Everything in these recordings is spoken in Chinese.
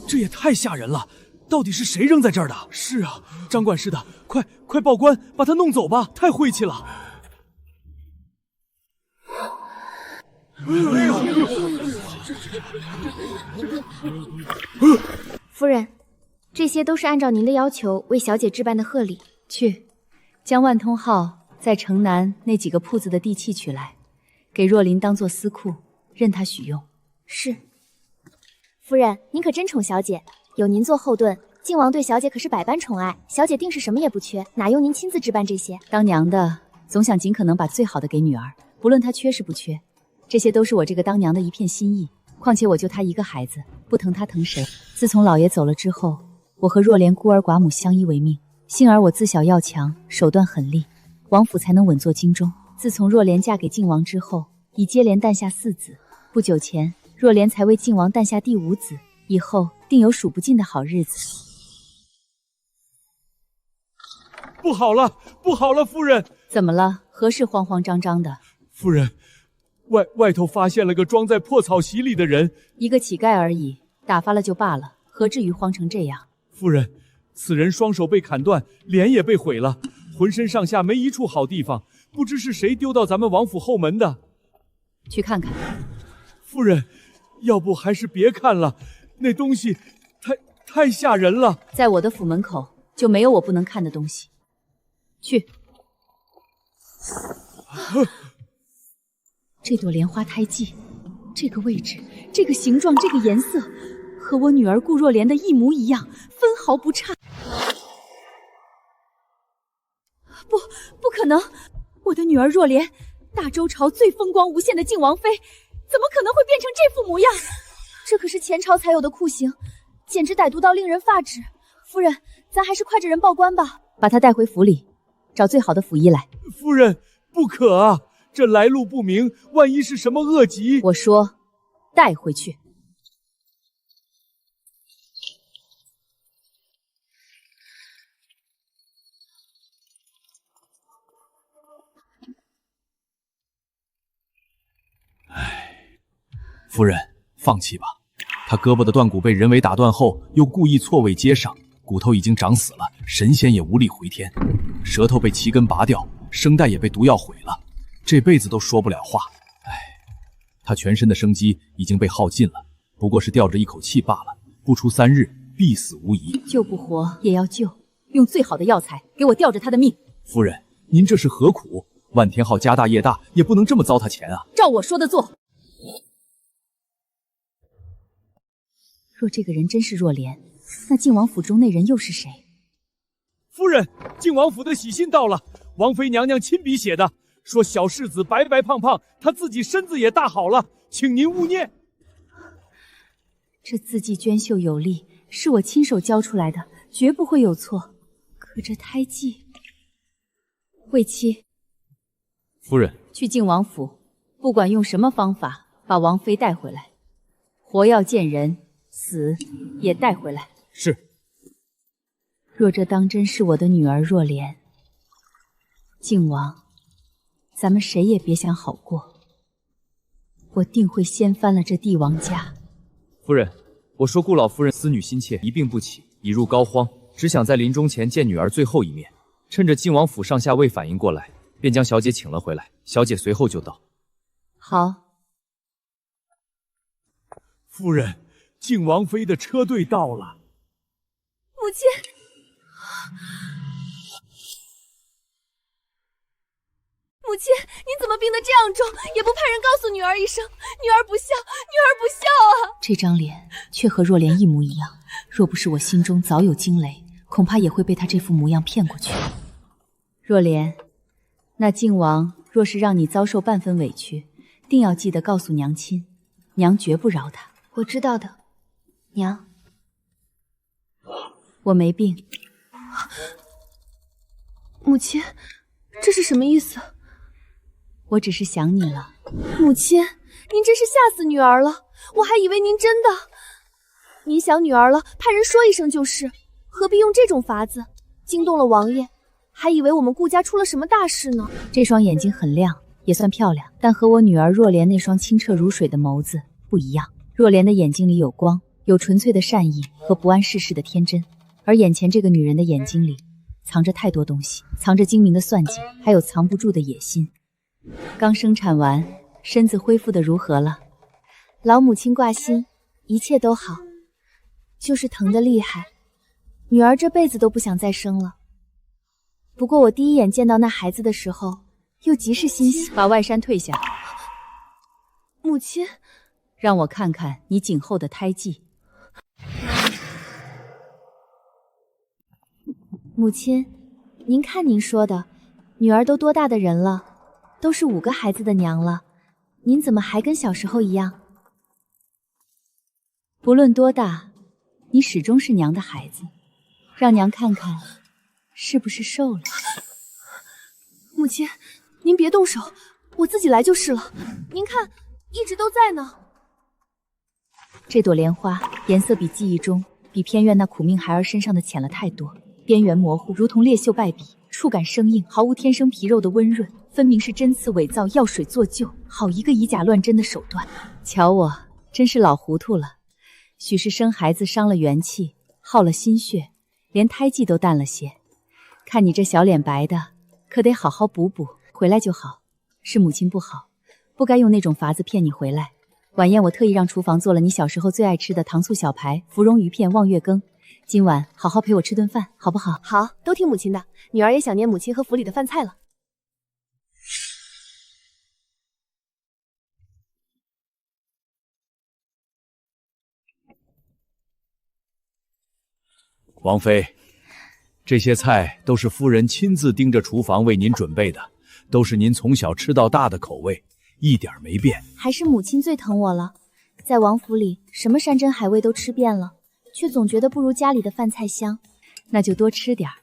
这也太吓人了！到底是谁扔在这儿的？是啊，张管事的，快报官，把他弄走吧！太晦气了。夫人，这些都是按照您的要求为小姐置办的贺礼。去，将万通号在城南那几个铺子的地契取来，给若琳当做私库，任她许用。是。夫人，您可真宠小姐，有您做后盾，靖王对小姐可是百般宠爱，小姐定是什么也不缺，哪用您亲自置办这些？当娘的总想尽可能把最好的给女儿，不论她缺是不缺，这些都是我这个当娘的一片心意。况且我就她一个孩子，不疼她疼谁？自从老爷走了之后，我和若莲孤儿寡母相依为命，幸而我自小要强，手段狠厉，王府才能稳坐京中。自从若莲嫁给靖王之后，已接连诞下4子，不久前若莲才为靖王诞下第5子，以后定有数不尽的好日子。不好了，不好了，夫人！怎么了？何事慌慌张张的？夫人，外头发现了个装在破草席里的人，一个乞丐而已，打发了就罢了，何至于慌成这样？夫人，此人双手被砍断，脸也被毁了，浑身上下没一处好地方，不知是谁丢到咱们王府后门的。去看看。夫人，要不还是别看了，那东西太吓人了。在我的府门口就没有我不能看的东西。去。这朵莲花胎记，这个位置，这个形状，这个颜色，和我女儿顾若莲的一模一样，分毫不差。不可能！我的女儿若莲，大周朝最风光无限的靖王妃，怎么可能会变成这副模样？这可是前朝才有的酷刑，简直歹毒到令人发指。夫人，咱还是快着人报官吧。把她带回府里，找最好的府医来。夫人，不可啊！这来路不明，万一是什么恶疾……我说，带回去。夫人，放弃吧。他胳膊的断骨被人为打断后，又故意错位接上，骨头已经长死了，神仙也无力回天。舌头被齐根拔掉，声带也被毒药毁了，这辈子都说不了话。他全身的生机已经被耗尽了，不过是吊着一口气罢了，不出3日必死无疑。救不活也要救，用最好的药材给我吊着他的命。夫人，您这是何苦？万天浩家大业大，也不能这么糟蹋钱啊！照我说的做。若这个人真是若莲，那靖王府中那人又是谁？夫人，靖王府的喜信到了，王妃娘娘亲笔写的，说小世子白白胖胖，她自己身子也大好了，请您勿念。这字迹娟秀有力，是我亲手教出来的，绝不会有错。可这胎记，魏妻，夫人，去靖王府，不管用什么方法把王妃带回来，活要见人，死也带回来。是。若这当真是我的女儿若莲，靖王，咱们谁也别想好过，我定会掀翻了这帝王家。夫人，我说顾老夫人思女心切，一病不起，已入膏肓，只想在临终前见女儿最后一面。趁着靖王府上下未反应过来，便将小姐请了回来。小姐随后就到。好。夫人，靖王妃的车队到了。母亲，母亲，您怎么病得这样重，也不派人告诉女儿一声？女儿不孝，女儿不孝啊！这张脸却和若莲一模一样，若不是我心中早有惊雷，恐怕也会被她这副模样骗过去。若莲，那靖王若是让你遭受半分委屈，定要记得告诉娘亲，娘绝不饶他。我知道的，娘。我没病。母亲，这是什么意思？我只是想你了。母亲，您真是吓死女儿了，我还以为您真的……您想女儿了，派人说一声就是，何必用这种法子，惊动了王爷，还以为我们顾家出了什么大事呢。这双眼睛很亮，也算漂亮，但和我女儿若莲那双清澈如水的眸子不一样。若莲的眼睛里有光，有纯粹的善意和不谙世事的天真，而眼前这个女人的眼睛里藏着太多东西，藏着精明的算计，还有藏不住的野心。刚生产完，身子恢复的如何了？老母亲挂心，一切都好，就是疼得厉害。女儿这辈子都不想再生了。不过我第一眼见到那孩子的时候，又极是欣喜。把外衫退下，母亲，让我看看你颈后的胎记。母亲，您看您说的，女儿都多大的人了，都是5个孩子的娘了，您怎么还跟小时候一样？不论多大，你始终是娘的孩子。让娘看看，是不是瘦了？母亲，您别动手，我自己来就是了。您看，一直都在呢。这朵莲花颜色比记忆中、比偏院那苦命孩儿身上的浅了太多，边缘模糊，如同裂锈败笔，触感生硬，毫无天生皮肉的温润，分明是针刺伪造、药水做旧，好一个以假乱真的手段。瞧我，真是老糊涂了。许是生孩子伤了元气，耗了心血，连胎记都淡了些。看你这小脸白的，可得好好补补，回来就好。是母亲不好，不该用那种法子骗你回来。晚宴我特意让厨房做了你小时候最爱吃的糖醋小排、芙蓉鱼片、望月羹。今晚好好陪我吃顿饭，好不好？好，都听母亲的，女儿也想念母亲和府里的饭菜了。王妃，这些菜都是夫人亲自盯着厨房为您准备的，都是您从小吃到大的口味，一点没变。还是母亲最疼我了，在王府里什么山珍海味都吃遍了，却总觉得不如家里的饭菜香。那就多吃点儿，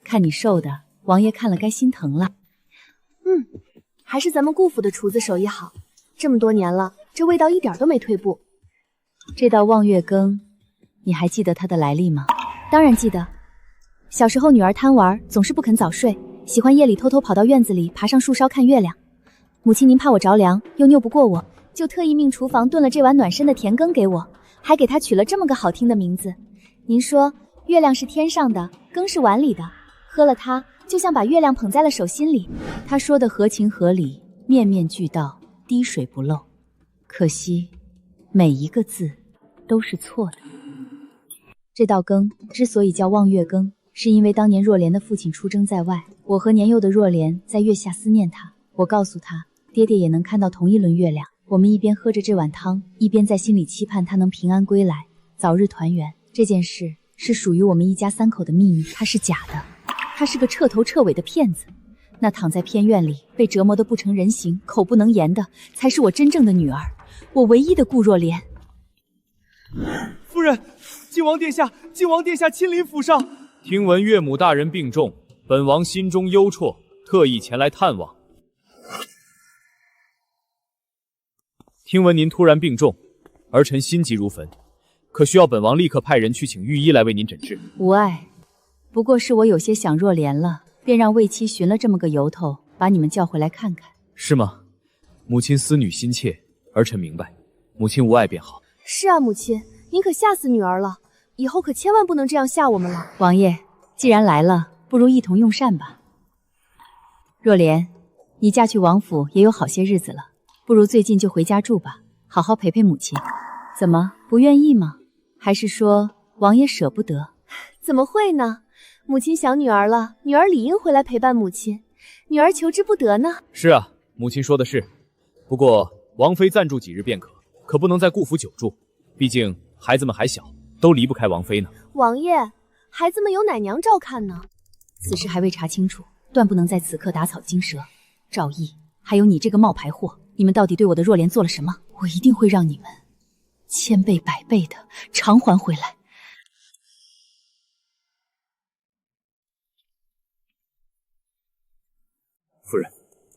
看你瘦的，王爷看了该心疼了。还是咱们顾府的厨子手艺好，这么多年了，这味道一点都没退步。这道望月羹，你还记得它的来历吗？当然记得，小时候女儿贪玩，总是不肯早睡，喜欢夜里偷偷跑到院子里爬上树梢看月亮。母亲您怕我着凉，又拗不过我，就特意命厨房炖了这碗暖身的甜羹给我，还给它取了这么个好听的名字。您说月亮是天上的，羹是碗里的，喝了它就像把月亮捧在了手心里。他说的合情合理，面面俱到，滴水不漏。可惜每一个字都是错的。这道羹之所以叫望月羹，是因为当年若莲的父亲出征在外，我和年幼的若莲在月下思念他。我告诉他，爹爹也能看到同一轮月亮。我们一边喝着这碗汤，一边在心里期盼他能平安归来，早日团圆。这件事是属于我们一家3口的秘密，他是假的，他是个彻头彻尾的骗子。那躺在偏院里被折磨得不成人形、口不能言的，才是我真正的女儿，我唯一的顾若莲。夫人，靖王殿下，靖王殿下亲临府上。听闻岳母大人病重，本王心中忧忡，特意前来探望。听闻您突然病重，儿臣心急如焚，可需要本王立刻派人去请御医来为您诊治。无碍，不过是我有些想若莲了，便让魏妻寻了这么个由头，把你们叫回来看看。是吗？母亲思女心切，儿臣明白，母亲无碍便好。是啊，母亲，您可吓死女儿了，以后可千万不能这样吓我们了。王爷，既然来了，不如一同用膳吧。若莲，你嫁去王府也有好些日子了，不如最近就回家住吧，好好陪陪母亲。怎么，不愿意吗？还是说王爷舍不得？怎么会呢？母亲想女儿了，女儿理应回来陪伴母亲，女儿求之不得呢。是啊，母亲说的是。不过王妃暂住几日便可，可不能在顾府久住，毕竟孩子们还小，都离不开王妃呢。王爷，孩子们有奶娘照看呢。此事还未查清楚，断不能在此刻打草惊蛇。赵毅，还有你这个冒牌货，你们到底对我的若莲做了什么？我一定会让你们千倍百倍的偿还回来。夫人，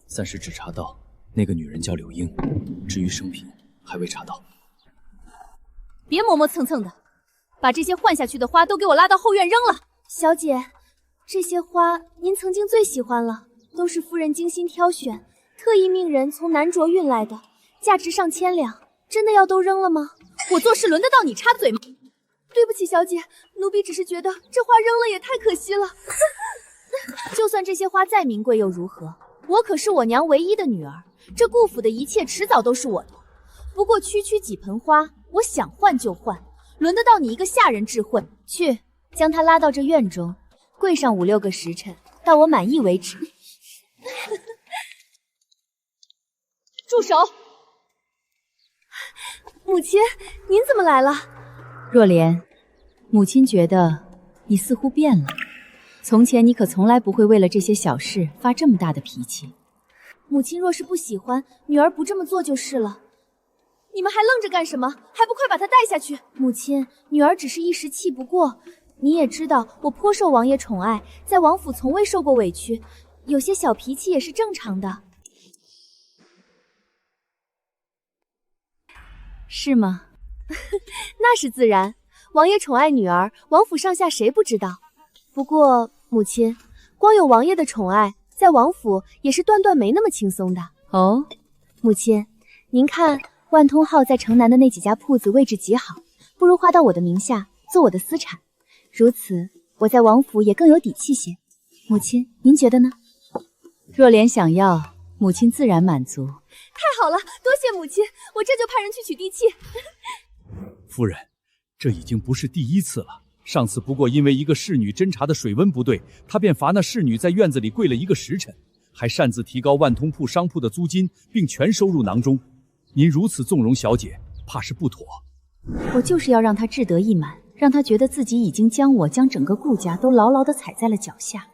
暂时只查到那个女人叫柳英，至于生平还未查到。别磨磨蹭蹭的，把这些换下去的花都给我拉到后院扔了。小姐，这些花您曾经最喜欢了，都是夫人精心挑选，特意命人从南卓运来的，价值上千两，真的要都扔了吗？我做事轮得到你插嘴吗？对不起，小姐，奴婢只是觉得这花扔了也太可惜了。就算这些花再名贵又如何？我可是我娘唯一的女儿，这顾府的一切迟早都是我的。不过区区几盆花，我想换就换，轮得到你一个下人智慧？去，将她拉到这院中，跪上5、6个时辰，到我满意为止。住手！母亲，您怎么来了？若莲，母亲觉得你似乎变了。从前你可从来不会为了这些小事发这么大的脾气。母亲若是不喜欢，女儿不这么做就是了。你们还愣着干什么？还不快把她带下去！母亲，女儿只是一时气不过。你也知道，我颇受王爷宠爱，在王府从未受过委屈，有些小脾气也是正常的。是吗？那是自然，王爷宠爱女儿，王府上下谁不知道？不过母亲，光有王爷的宠爱，在王府也是断断没那么轻松的。哦，母亲，您看万通号在城南的那几家铺子位置极好，不如划到我的名下，做我的私产，如此我在王府也更有底气些。母亲，您觉得呢？若莲想要，母亲自然满足。太好了，多谢母亲，我这就派人去取地契。夫人，这已经不是第一次了。上次不过因为一个侍女侦查的水温不对，他便罚那侍女在院子里跪了1个时辰，还擅自提高万通铺商铺的租金，并全收入囊中。您如此纵容小姐，怕是不妥。我就是要让她志得意满，让她觉得自己已经将整个顾家都牢牢地踩在了脚下。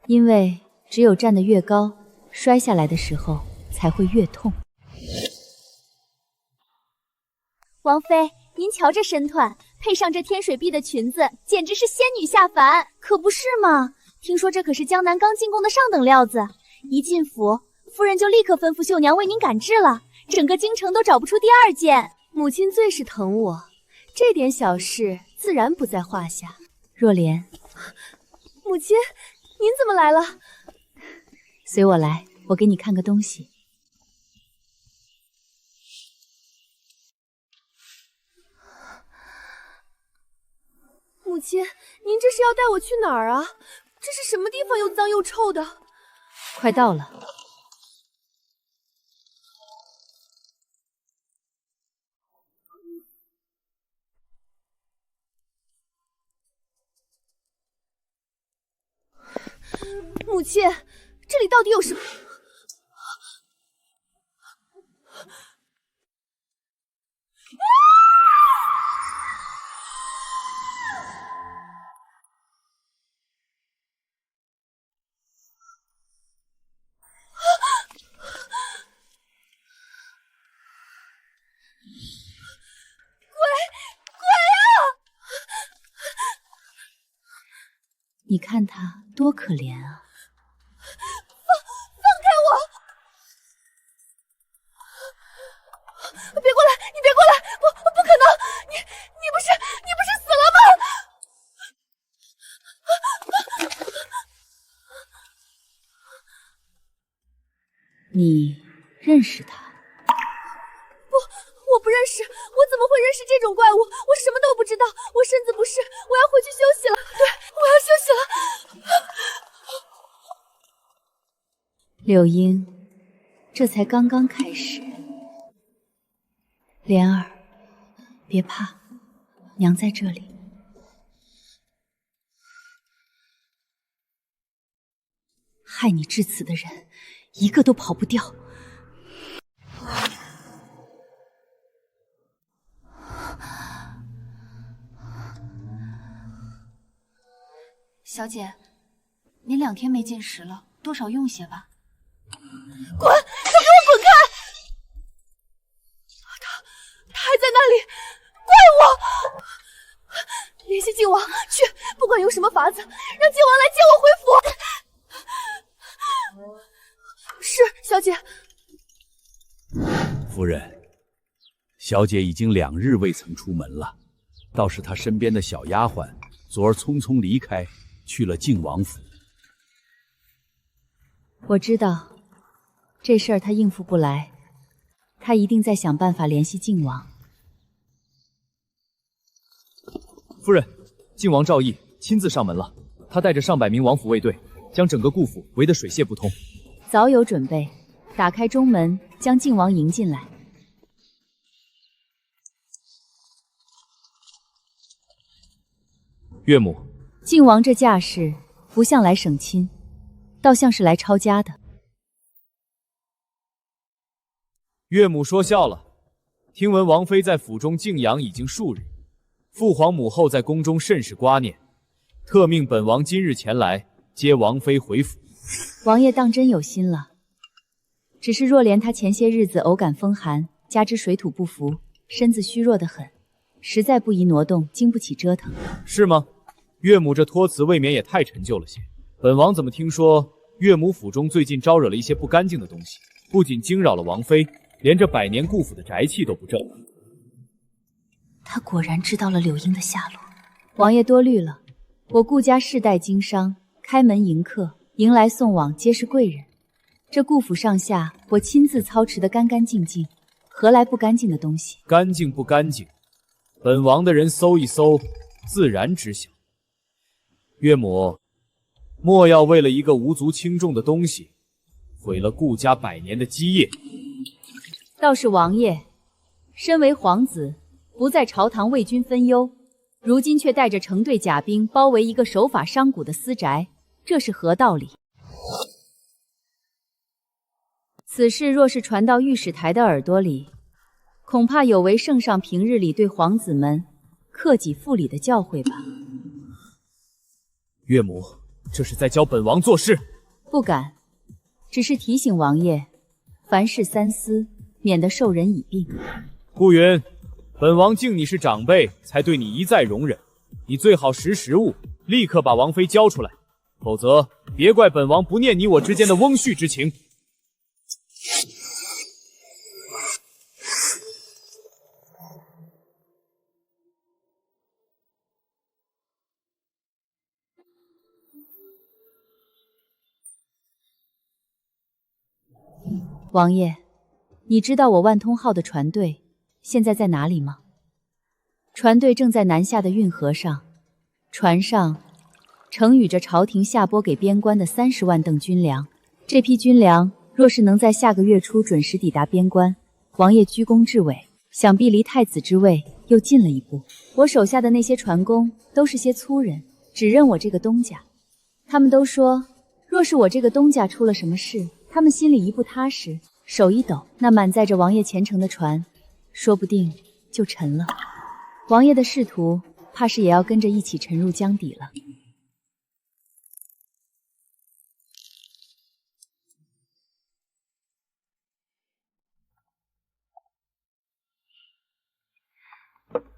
因为只有站得越高，摔下来的时候才会越痛。王妃，您瞧这身段，配上这天水碧的裙子，简直是仙女下凡，可不是吗？听说这可是江南刚进贡的上等料子，一进府，夫人就立刻吩咐绣娘为您赶制了，整个京城都找不出第2件。母亲最是疼我，这点小事自然不在话下。若莲，母亲，您怎么来了？随我来，我给你看个东西。母亲，您这是要带我去哪儿啊？这是什么地方又脏又臭的？快到了。母亲，这里到底有什么？你看他多可怜啊！放开我！别过来！你别过来！不可能！你不是死了吗？你认识他？不，我不认识。我怎么会认识这种怪物？我什么都不知道。我身子不适，我要回去休息了。对，我要休息了。柳英，这才刚刚开始。莲儿，别怕，娘在这里。害你至此的人，一个都跑不掉。小姐，您2天没进食了，多少用些吧。滚！都给我滚开！他还在那里，怪我！联系靖王，去，不管用什么法子，让靖王来接我回府。是，小姐。夫人，小姐已经2日未曾出门了，倒是她身边的小丫鬟昨儿匆匆离开，去了靖王府。我知道，这事儿他应付不来，他一定在想办法联系靖王。夫人，靖王赵毅亲自上门了，他带着上百名王府卫队，将整个顾府围得水泄不通。早有准备，打开中门，将靖王迎进来。岳母，靖王这架势不像来省亲，倒像是来抄家的。岳母说笑了。听闻王妃在府中静养已经数日，父皇母后在宫中甚是挂念，特命本王今日前来接王妃回府。王爷当真有心了，只是若莲她前些日子偶感风寒，加之水土不服，身子虚弱得很，实在不宜挪动，经不起折腾。是吗？岳母这托词未免也太陈旧了些。本王怎么听说岳母府中最近招惹了一些不干净的东西，不仅惊扰了王妃，连这百年顾府的宅气都不正。他果然知道了柳英的下落。王爷多虑了，我顾家世代经商，开门迎客，迎来送往皆是贵人。这顾府上下，我亲自操持得干干净净，何来不干净的东西？干净不干净，本王的人搜一搜，自然知晓。岳母，莫要为了一个无足轻重的东西，毁了顾家百年的基业。倒是王爷，身为皇子，不在朝堂为君分忧，如今却带着成队甲兵包围一个守法商贾的私宅，这是何道理？此事若是传到御史台的耳朵里，恐怕有违圣上平日里对皇子们克己复礼的教诲吧。岳母，这是在教本王做事。不敢，只是提醒王爷，凡事三思，免得授人以病。顾云，本王敬你是长辈，才对你一再容忍，你最好识时务，立刻把王妃交出来，否则别怪本王不念你我之间的翁婿之情。王爷，你知道我万通号的船队现在在哪里吗？船队正在南下的运河上，船上承载着朝廷下拨给边关的30万担军粮。这批军粮若是能在下个月初准时抵达边关，王爷居功至伟，想必离太子之位又近了一步。我手下的那些船工都是些粗人，只认我这个东家。他们都说，若是我这个东家出了什么事，他们心里一不踏实，手一抖，那满载着王爷前程的船，说不定就沉了。王爷的仕途，怕是也要跟着一起沉入江底了。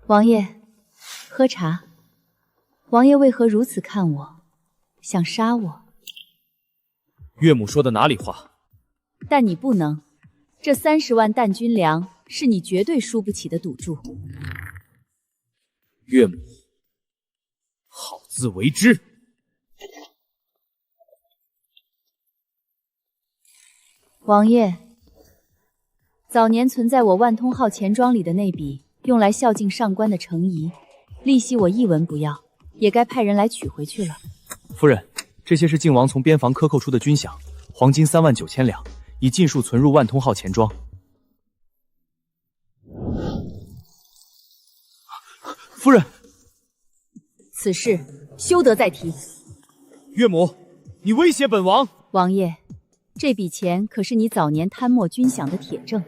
王爷，喝茶。王爷为何如此看我？想杀我？岳母说的哪里话？但你不能，这30万担军粮是你绝对输不起的赌注。岳母，好自为之。王爷，早年存在我万通号钱庄里的那笔用来孝敬上官的诚意，利息我一文不要，也该派人来取回去了。夫人，这些是靖王从边防克扣出的军饷，黄金3万9千两，已尽数存入万通号钱庄。夫人，此事休得再提。岳母，你威胁本王！王爷，这笔钱可是你早年贪没军饷的铁证，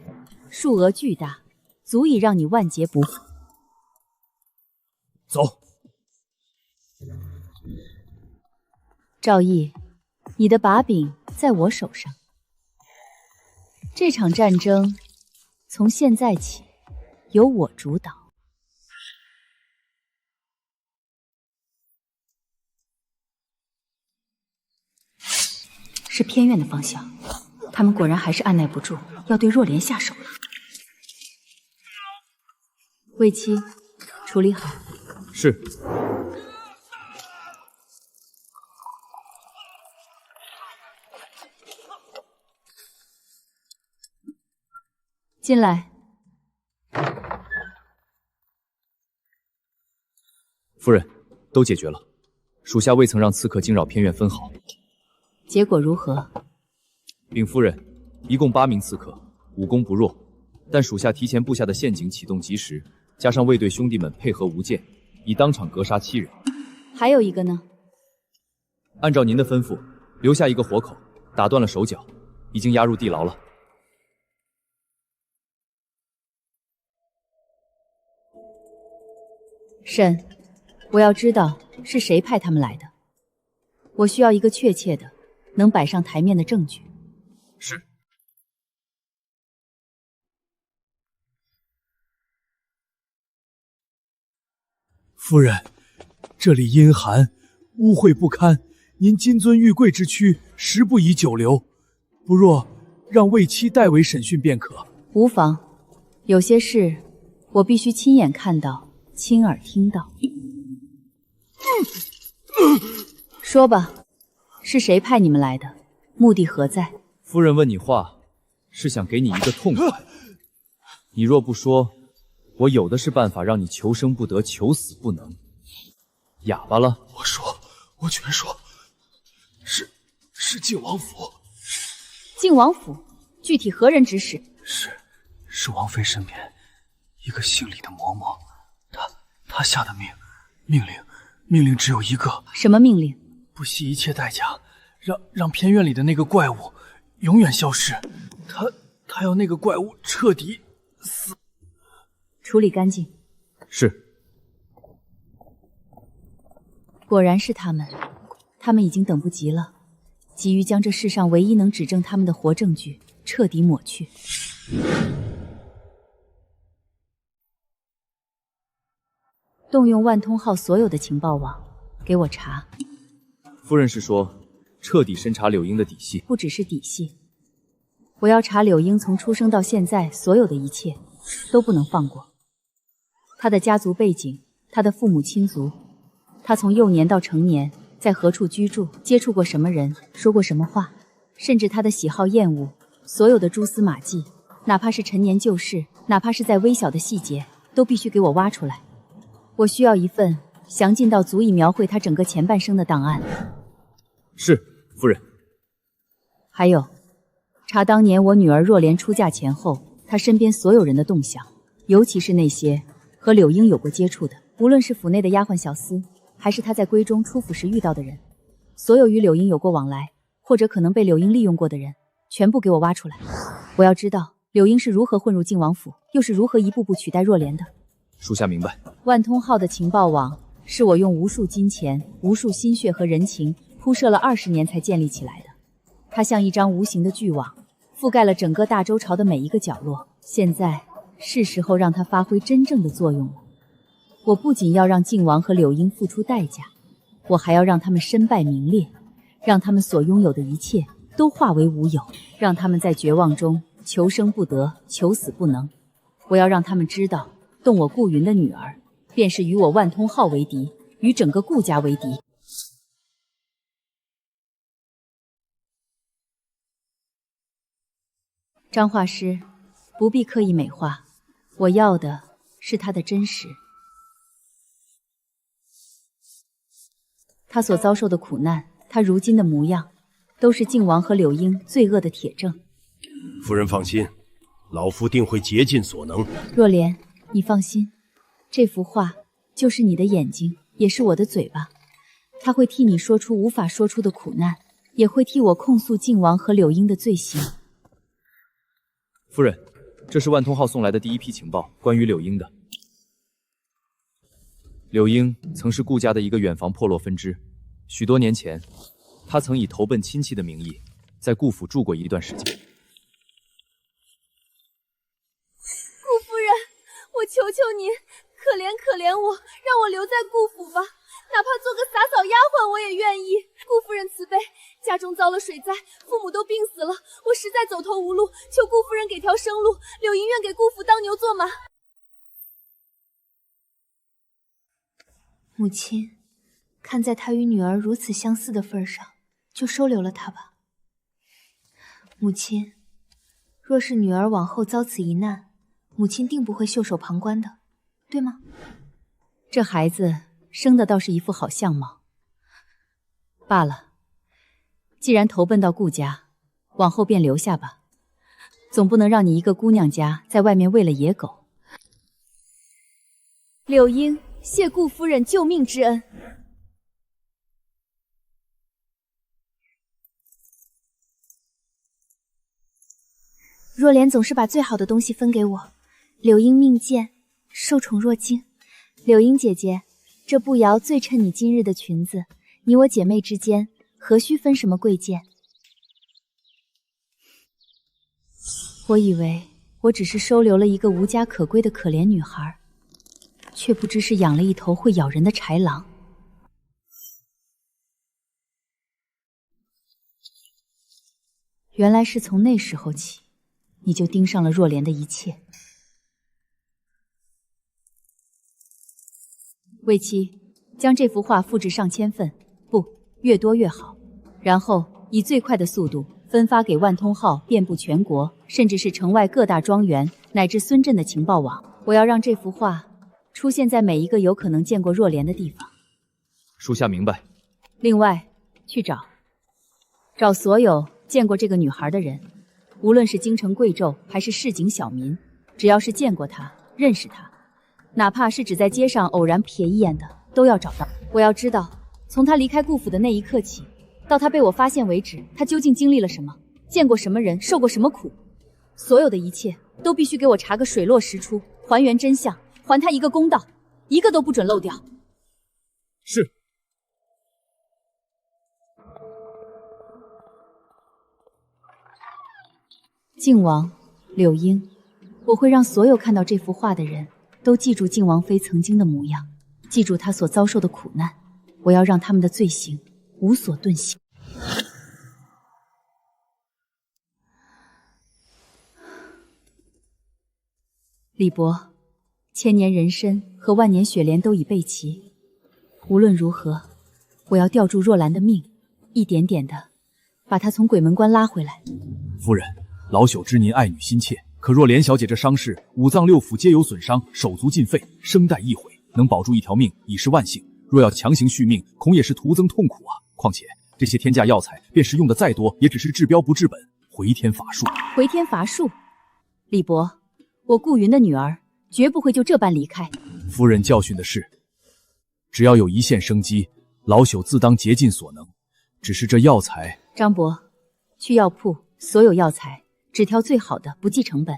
数额巨大，足以让你万劫不复。走。赵毅，你的把柄在我手上。这场战争从现在起由我主导。是偏院的方向，他们果然还是按耐不住，要对若莲下手了。魏七，处理好。是。进来。夫人，都解决了。属下未曾让刺客惊扰偏院分毫。结果如何？禀夫人，一共8名刺客，武功不弱，但属下提前布下的陷阱启动及时，加上卫队兄弟们配合无间，已当场格杀7人。还有一个呢？按照您的吩咐，留下一个活口，打断了手脚，已经押入地牢了。沈，我要知道是谁派他们来的，我需要一个确切的、能摆上台面的证据。是。夫人，这里阴寒，污秽不堪，您金尊玉贵之躯，实不宜久留。不若让卫妻代为审讯便可。无妨，有些事我必须亲眼看到，亲耳听到。说吧，是谁派你们来的？目的何在？夫人问你话，是想给你一个痛快。你若不说，我有的是办法让你求生不得，求死不能。哑巴了？我说，我全说，是靖王府。靖王府？具体何人指使？是王妃身边一个姓李的嬷嬷，她下的命令只有一个。什么命令？不惜一切代价，让偏院里的那个怪物永远消失。他要那个怪物彻底死。处理干净。是。果然是他们，他们已经等不及了，急于将这世上唯一能指证他们的活证据彻底抹去。动用万通号所有的情报网，给我查。夫人是说，彻底审查柳英的底细？不只是底细，我要查柳英从出生到现在所有的一切，都不能放过。她的家族背景，她的父母亲族，她从幼年到成年在何处居住，接触过什么人，说过什么话，甚至她的喜好厌恶，所有的蛛丝马迹，哪怕是陈年旧事，哪怕是再微小的细节，都必须给我挖出来。我需要一份详尽到足以描绘她整个前半生的档案。是，夫人。还有，查当年我女儿若莲出嫁前后，她身边所有人的动向，尤其是那些和柳英有过接触的，无论是府内的丫鬟小厮，还是她在闺中出府时遇到的人，所有与柳英有过往来，或者可能被柳英利用过的人，全部给我挖出来。我要知道柳英是如何混入靖王府，又是如何一步步取代若莲的。属下明白。万通号的情报网是我用无数金钱、无数心血和人情铺设了20年才建立起来的。它像一张无形的巨网，覆盖了整个大周朝的每一个角落。现在是时候让它发挥真正的作用了。我不仅要让靖王和柳英付出代价，我还要让他们身败名裂，让他们所拥有的一切都化为乌有，让他们在绝望中求生不得，求死不能。我要让他们知道，动我顾云的女儿，便是与我万通号为敌，与整个顾家为敌。张画师，不必刻意美化，我要的是他的真实。他所遭受的苦难，他如今的模样，都是靖王和柳英罪恶的铁证。夫人放心，老夫定会竭尽所能。若莲，你放心，这幅画就是你的眼睛，也是我的嘴巴，它会替你说出无法说出的苦难，也会替我控诉靖王和柳英的罪行。夫人，这是万通号送来的第一批情报，关于柳英的。柳英曾是顾家的一个远房破落分支，许多年前，她曾以投奔亲戚的名义，在顾府住过一段时间。顾夫人，我求求您，可怜可怜我，让我留在顾府吧，哪怕做个洒扫丫鬟我也愿意。顾夫人慈悲，家中遭了水灾，父母都病死了，我实在走投无路，求顾夫人给条生路，柳英愿给顾府当牛做马。母亲，看在他与女儿如此相似的份上，就收留了他吧。母亲，若是女儿往后遭此一难，母亲定不会袖手旁观的，对吗？这孩子生的倒是一副好相貌。罢了，既然投奔到顾家，往后便留下吧，总不能让你一个姑娘家在外面喂了野狗。柳英，谢顾夫人救命之恩。若莲总是把最好的东西分给我，柳英命贱，受宠若惊。柳英姐姐，这步摇最衬你今日的裙子，你我姐妹之间何须分什么贵贱？我以为我只是收留了一个无家可归的可怜女孩，却不知是养了一头会咬人的豺狼。原来是从那时候起，你就盯上了若莲的一切。为妻，将这幅画复制上千份，不，越多越好。然后以最快的速度分发给万通号遍布全国，甚至是城外各大庄园，乃至孙镇的情报网。我要让这幅画出现在每一个有可能见过若莲的地方。属下明白。另外，去找所有见过这个女孩的人，无论是京城贵胄还是市井小民，只要是见过她、认识她，哪怕是只在街上偶然瞥一眼的，都要找到。我要知道，从她离开顾府的那一刻起，到她被我发现为止，她究竟经历了什么，见过什么人，受过什么苦。所有的一切都必须给我查个水落石出，还原真相，还她一个公道，一个都不准漏掉。是。靖王，柳英，我会让所有看到这幅画的人都记住靖王妃曾经的模样，记住她所遭受的苦难。我要让他们的罪行无所遁形。李伯，千年人参和万年雪莲都已备齐，无论如何，我要吊住若兰的命，一点点的把她从鬼门关拉回来。夫人，老朽知您爱女心切，可若莲小姐这伤势，五脏六腑皆有损伤，手足尽废，声带亦毁，能保住一条命已是万幸。若要强行续命，恐也是徒增痛苦啊！况且这些天价药材，便是用的再多，也只是治标不治本，回天乏术。回天乏术？李伯，我顾云的女儿绝不会就这般离开。夫人教训的是，只要有一线生机，老朽自当竭尽所能。只是这药材……张伯，去药铺，所有药材只挑最好的，不计成本。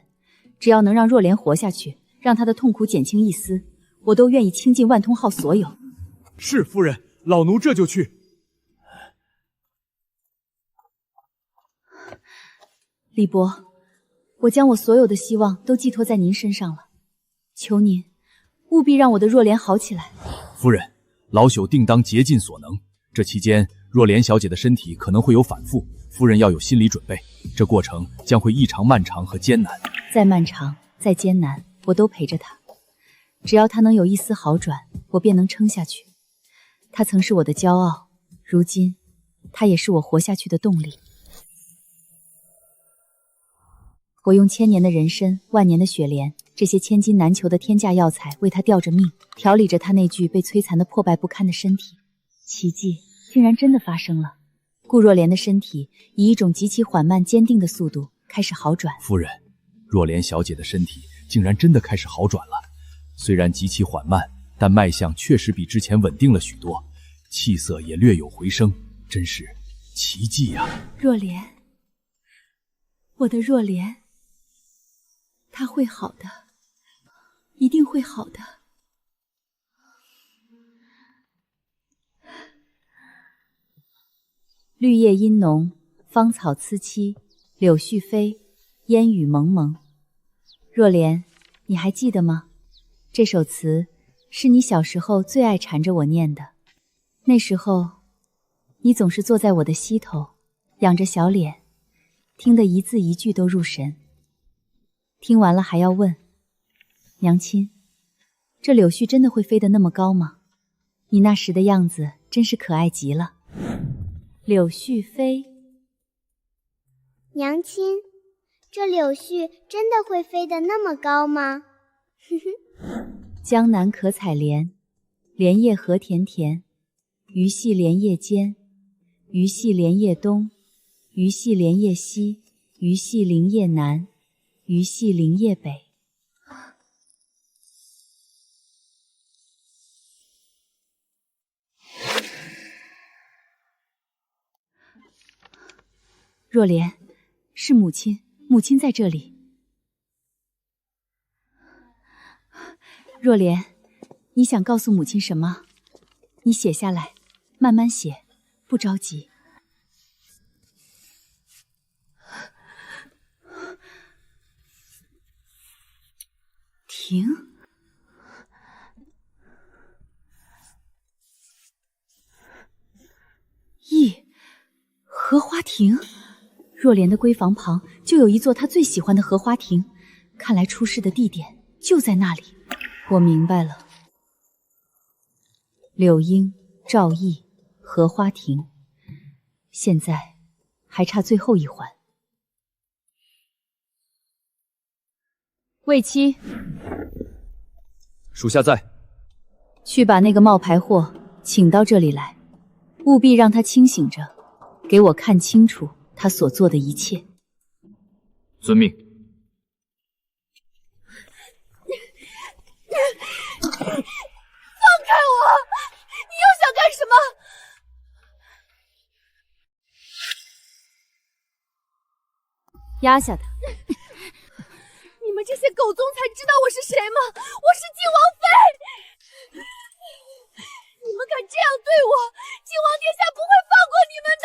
只要能让若莲活下去，让她的痛苦减轻一丝，我都愿意倾尽万通号所有。是夫人，老奴这就去。李伯，我将我所有的希望都寄托在您身上了，求您务必让我的若莲好起来。夫人，老朽定当竭尽所能。这期间，若莲小姐的身体可能会有反复，夫人要有心理准备，这过程将会异常漫长和艰难。再漫长，再艰难，我都陪着她。只要她能有一丝好转，我便能撑下去。她曾是我的骄傲，如今她也是我活下去的动力。我用千年的人参，万年的雪莲，这些千金难求的天价药材为她吊着命，调理着她那具被摧残的破败不堪的身体。奇迹竟然真的发生了，顾若莲的身体以一种极其缓慢坚定的速度开始好转。夫人，若莲小姐的身体竟然真的开始好转了，虽然极其缓慢，但脉象确实比之前稳定了许多，气色也略有回升，真是奇迹呀！若莲，我的若莲，她会好的，一定会好的。绿叶阴浓，芳草萋萋，柳絮飞，烟雨蒙蒙。若莲，你还记得吗？这首词是你小时候最爱缠着我念的。那时候，你总是坐在我的膝头，仰着小脸，听得一字一句都入神。听完了还要问，娘亲，这柳絮真的会飞得那么高吗？你那时的样子真是可爱极了。柳絮飞，娘亲，这柳絮真的会飞得那么高吗？江南可采莲，莲叶何田田。鱼戏莲叶间，鱼戏莲叶东，鱼戏莲叶西，鱼戏莲叶南，鱼戏莲叶北。若莲，是母亲，母亲在这里。若莲，你想告诉母亲什么？你写下来，慢慢写，不着急。停。荷花亭。若莲的闺房旁就有一座她最喜欢的荷花亭，看来出事的地点就在那里。我明白了。柳英、赵毅、荷花亭，现在还差最后一环。魏七，属下在。去把那个冒牌货请到这里来，务必让他清醒着，给我看清楚他所做的一切。遵命。放开我！你又想干什么？压下他！你们这些狗宗才知道我是谁吗？我是靖王妃！你们敢这样对我，靖王殿下不会放过你们的！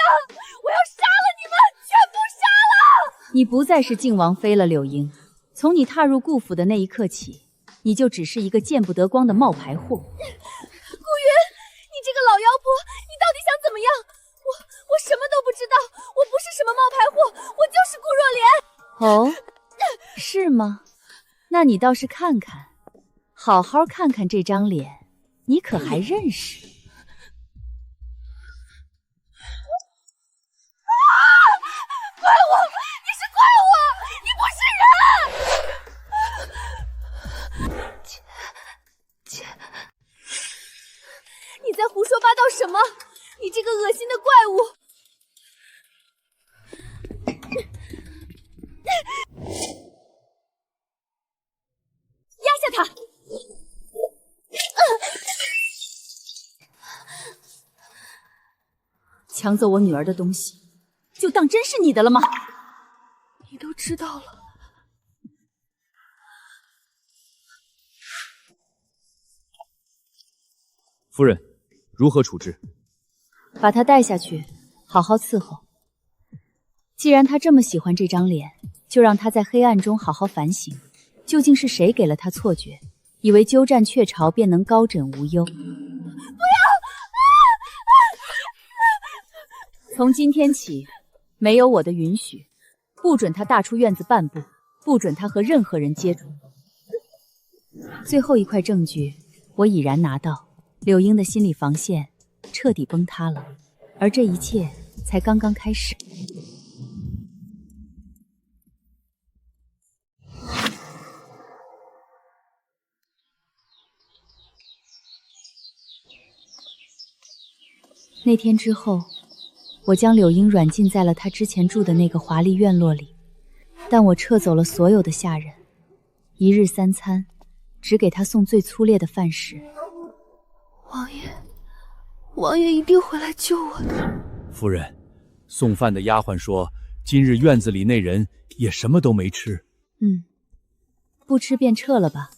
我要杀了你们，全部杀了！你不再是靖王妃了，柳英。从你踏入顾府的那一刻起，你就只是一个见不得光的冒牌货。顾云，你这个老妖婆，你到底想怎么样？我什么都不知道，我不是什么冒牌货，我就是顾若莲。哦，是吗？那你倒是看看，好好看看这张脸，你可还认识？怪我！你是怪我！你不是人！姐，你在胡说八道什么？你这个恶心的怪物！压下他！抢走我女儿的东西，就当真是你的了吗？你都知道了。夫人，如何处置？把他带下去，好好伺候。既然他这么喜欢这张脸，就让他在黑暗中好好反省，究竟是谁给了他错觉，以为鸠占鹊巢便能高枕无忧。不要！从今天起，没有我的允许，不准他踏出院子半步，不准他和任何人接触。最后一块证据，我已然拿到。柳英的心理防线彻底崩塌了，而这一切才刚刚开始。那天之后，我将柳英软禁在了她之前住的那个华丽院落里，但我撤走了所有的下人，一日三餐只给她送最粗劣的饭食。王爷一定会来救我的。夫人，送饭的丫鬟说，今日院子里那人也什么都没吃。不吃便撤了吧，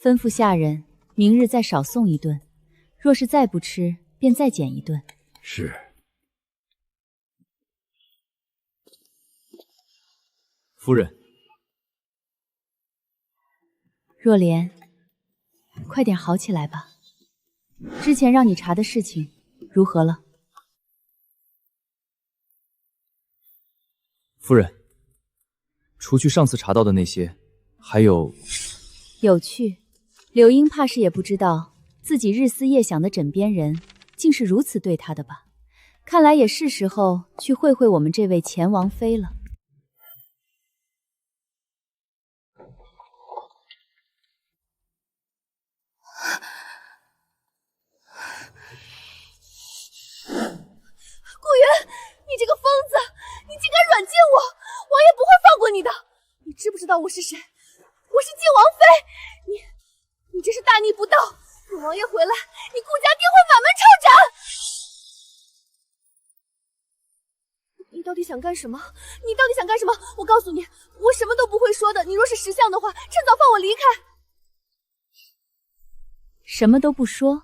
吩咐下人明日再少送一顿，若是再不吃，便再减一顿。是。夫人，若莲，快点好起来吧。之前让你查的事情如何了？夫人，除去上次查到的那些，还有……有趣。柳英怕是也不知道自己日思夜想的枕边人竟是如此对她的吧？看来也是时候去会会我们这位前王妃了。王爷不会放过你的。你知不知道我是谁？我是靖王妃。你真是大逆不道！等王爷回来，你顾家定会满门抄斩。你到底想干什么？你到底想干什么？我告诉你，我什么都不会说的。你若是识相的话，趁早放我离开。什么都不说。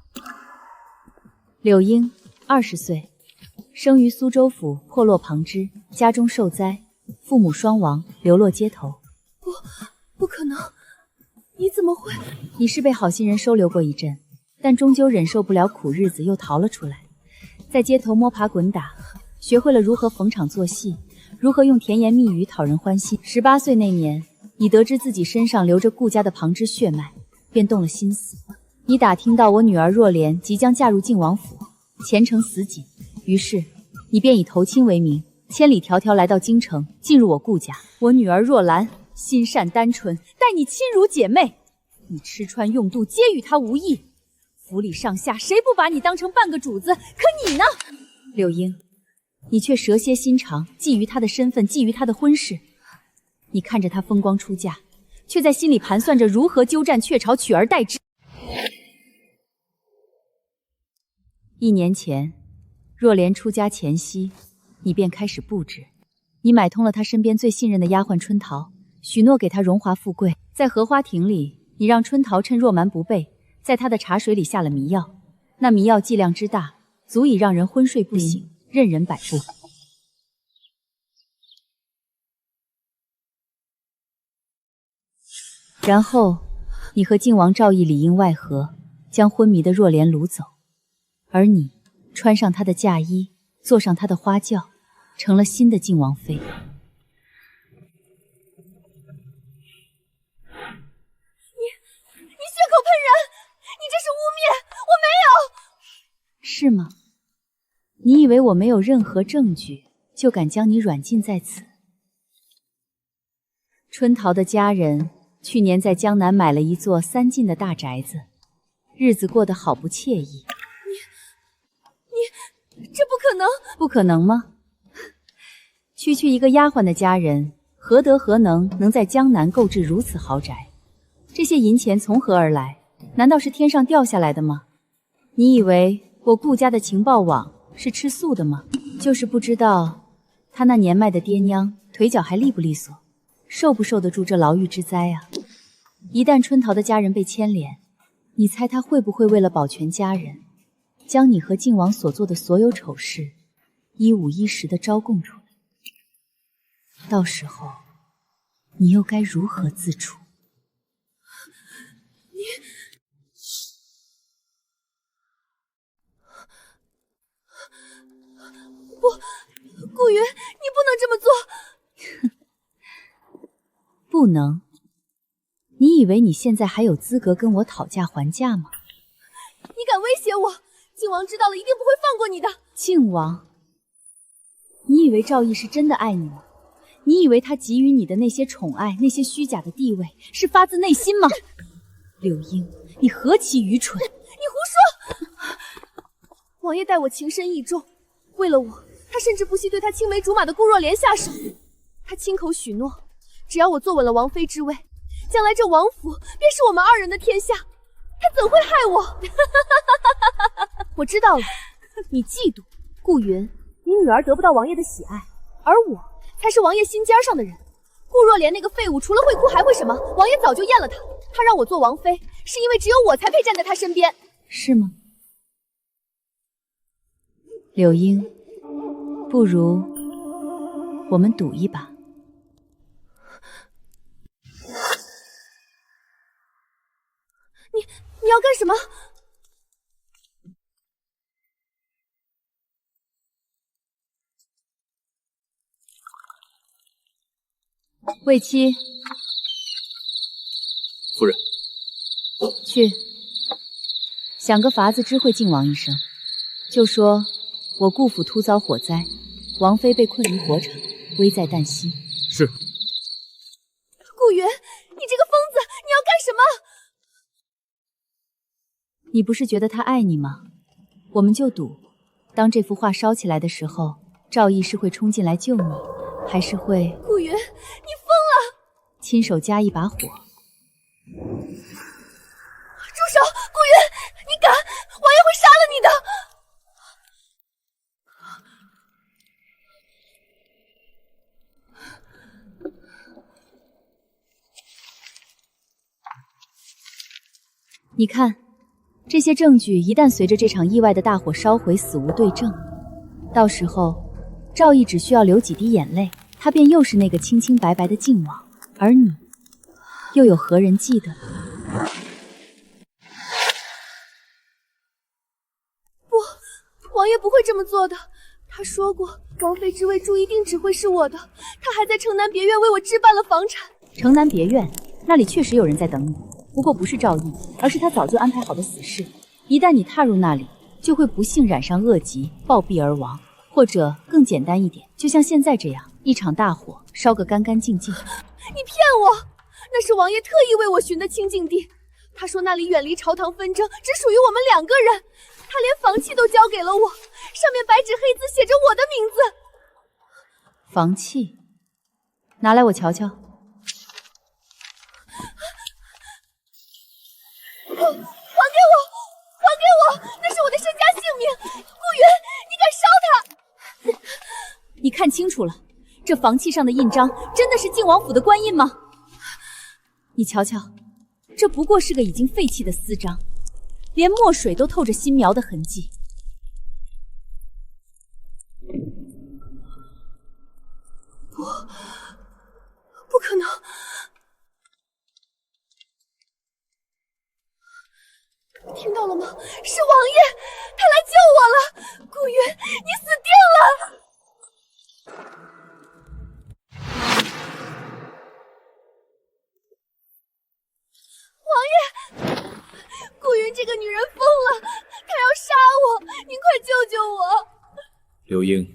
柳英，20岁，生于苏州府破落旁支，家中受灾，父母双亡，流落街头。不可能！你怎么会？你是被好心人收留过一阵，但终究忍受不了苦日子，又逃了出来，在街头摸爬滚打，学会了如何逢场作戏，如何用甜言蜜语讨人欢心。18岁那年，你得知自己身上流着顾家的旁支血脉，便动了心思。你打听到我女儿若莲即将嫁入靖王府，前程似锦，于是你便以投亲为名，千里迢迢来到京城，进入我顾家。我女儿若兰心善单纯，待你亲如姐妹，你吃穿用度皆与她无异，府里上下谁不把你当成半个主子？可你呢，柳英，你却蛇蝎心肠，觊觎她的身份，觊觎她的婚事。你看着她风光出嫁，却在心里盘算着如何鸠占鹊巢，取而代之。1年前，若莲出家前夕，你便开始布置。你买通了她身边最信任的丫鬟春桃，许诺给她荣华富贵。在荷花亭里，你让春桃趁若瞒不备，在她的茶水里下了迷药。那迷药剂量之大，足以让人昏睡不醒，任人摆布。然后，你和靖王赵毅里应外合，将昏迷的若莲掳走。而你穿上她的嫁衣，坐上她的花轿，成了新的靖王妃。你血口喷人！你这是污蔑！我没有！是吗？你以为我没有任何证据，就敢将你软禁在此？春桃的家人去年在江南买了一座3进的大宅子，日子过得好不惬意。这不可能！不可能吗？区区一个丫鬟的家人，何德何能在江南购置如此豪宅？这些银钱从何而来？难道是天上掉下来的吗？你以为我顾家的情报网是吃素的吗？就是不知道他那年迈的爹娘腿脚还利不利索，受不受得住这牢狱之灾啊！一旦春桃的家人被牵连，你猜他会不会为了保全家人，将你和靖王所做的所有丑事一五一十的招供出来？到时候你又该如何自处？顾云，你不能这么做！不能？你以为你现在还有资格跟我讨价还价吗？你敢威胁我？靖王知道了一定不会放过你的。靖王？你以为赵毅是真的爱你吗？你以为他给予你的那些宠爱，那些虚假的地位，是发自内心吗？柳英，你何其愚蠢！你胡说！王爷待我情深意重，为了我，他甚至不惜对他青梅竹马的顾若莲下手。他亲口许诺，只要我坐稳了王妃之位，将来这王府便是我们2人的天下。他怎会害我？我知道了，你嫉妒顾云，你女儿得不到王爷的喜爱，而我才是王爷心尖上的人。顾若莲那个废物，除了会哭还会什么？王爷早就厌了她。他让我做王妃，是因为只有我才配站在他身边，是吗？柳英，不如我们赌一把。你要干什么？魏妻，夫人，去想个法子知会靖王一声，就说我顾府突遭火灾，王妃被困于火场，危在旦夕。是。顾云，你这个疯子，你要干什么？你不是觉得他爱你吗？我们就赌，当这幅画烧起来的时候，赵毅是会冲进来救你，还是会顾云，你疯了！亲手加一把火。住手！顾云，你敢！王爷会杀了你的！你看，这些证据一旦随着这场意外的大火烧毁，死无对证，到时候赵毅只需要流几滴眼泪，他便又是那个清清白白的靖王，而你，又有何人记得？不，王爷不会这么做的。他说过，王妃之位注一定只会是我的。他还在城南别院为我置办了房产。城南别院那里确实有人在等你。不过不是赵毅，而是他早就安排好的死士。一旦你踏入那里，就会不幸染上恶疾，暴毙而亡，或者更简单一点，就像现在这样，一场大火烧个干干净净。你骗我！那是王爷特意为我寻的清净地。他说那里远离朝堂纷争，只属于我们2个人。他连房契都交给了我，上面白纸黑字写着我的名字。房契，拿来我瞧瞧。还给我！那是我的身家性命！顾云，你敢烧他？你看清楚了，这房契上的印章真的是靖王府的官印吗？你瞧瞧，这不过是个已经废弃的私章，连墨水都透着新描的痕迹。不可能！听到了吗？是王爷，他来救我了！顾云，你死定了！王爷，顾云这个女人疯了，她要杀我！您快救救我！柳英，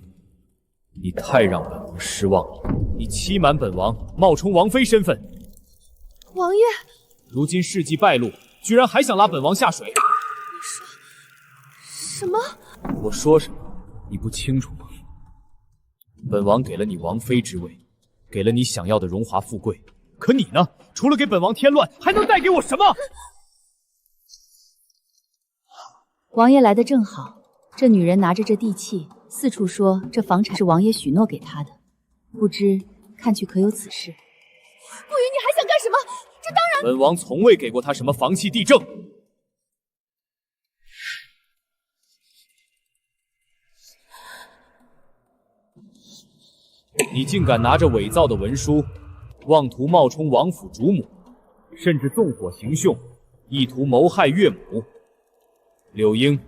你太让本王失望了！你欺瞒本王，冒充王妃身份。王爷，如今事迹败露，居然还想拉本王下水！什么？我说什么，你不清楚吗？本王给了你王妃之位，给了你想要的荣华富贵，可你呢？除了给本王添乱，还能带给我什么？王爷来的正好，这女人拿着这地契，四处说这房产是王爷许诺给她的，不知看去可有此事？顾云，你还想干什么？这当然……本王从未给过她什么房契地政。你竟敢拿着伪造的文书，妄图冒充王府主母，甚至纵火行凶，意图谋害岳母。柳英，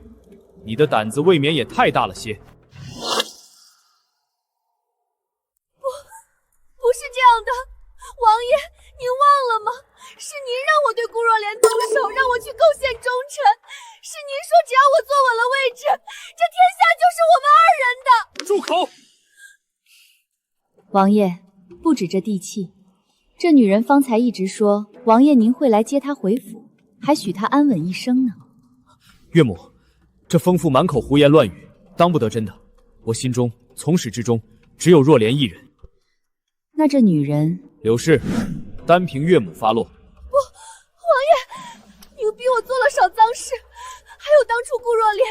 你的胆子未免也太大了些。不是这样的，王爷，您忘了吗？是您让我对顾若莲动手，让我去构陷忠臣。是您说只要我坐稳了位置，这天下就是我们2人的。住口！王爷，不止这地契，这女人方才一直说王爷您会来接她回府，还许她安稳一生呢。岳母，这疯妇满口胡言乱语，当不得真的。我心中从始至终只有若莲一人。那这女人……柳氏，单凭岳母发落。不，王爷，您逼我做了少脏事，还有当初顾若莲，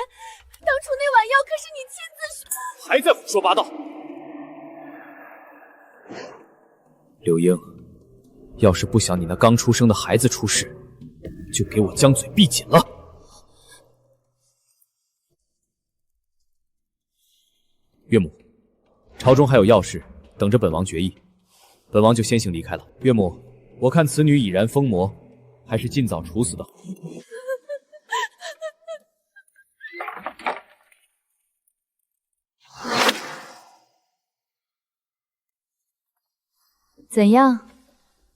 当初那碗药可是你亲自许……还在胡说八道！柳英，要是不想你那刚出生的孩子出事，就给我将嘴闭紧了。岳母，朝中还有要事，等着本王决议。本王就先行离开了。岳母，我看此女已然疯魔，还是尽早处死的好。怎样，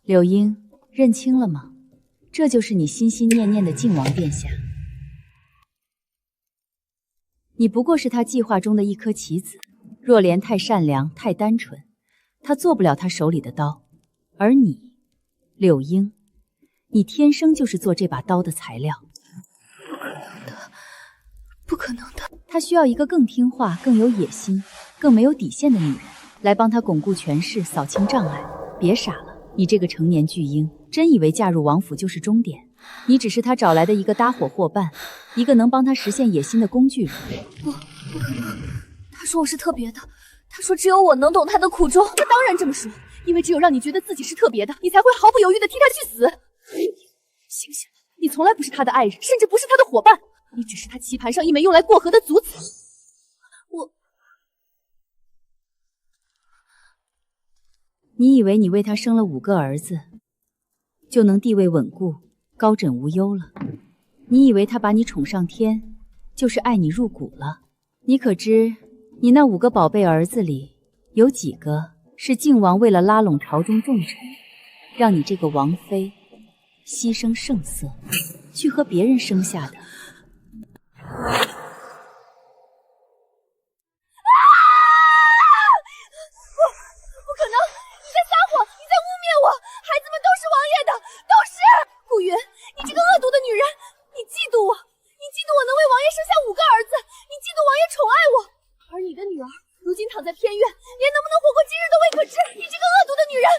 柳英，认清了吗？这就是你心心念念的靖王殿下。你不过是他计划中的一颗棋子。若莲太善良，太单纯，他做不了他手里的刀。而你，柳英，你天生就是做这把刀的材料。不可能的。他需要一个更听话、更有野心、更没有底线的女人。来帮他巩固权势，扫清障碍。别傻了，你这个成年巨婴，真以为嫁入王府就是终点？你只是他找来的一个搭伙伙伴，一个能帮他实现野心的工具人。不可能！他说我是特别的，他说只有我能懂他的苦衷。他当然这么说，因为只有让你觉得自己是特别的，你才会毫不犹豫的替他去死。醒醒！你从来不是他的爱人，甚至不是他的伙伴，你只是他棋盘上一枚用来过河的卒子。你以为你为他生了5个儿子，就能地位稳固、高枕无忧了？你以为他把你宠上天，就是爱你入骨了？你可知，你那5个宝贝儿子里，有几个是靖王为了拉拢朝中重臣，让你这个王妃牺牲圣色，去和别人生下的？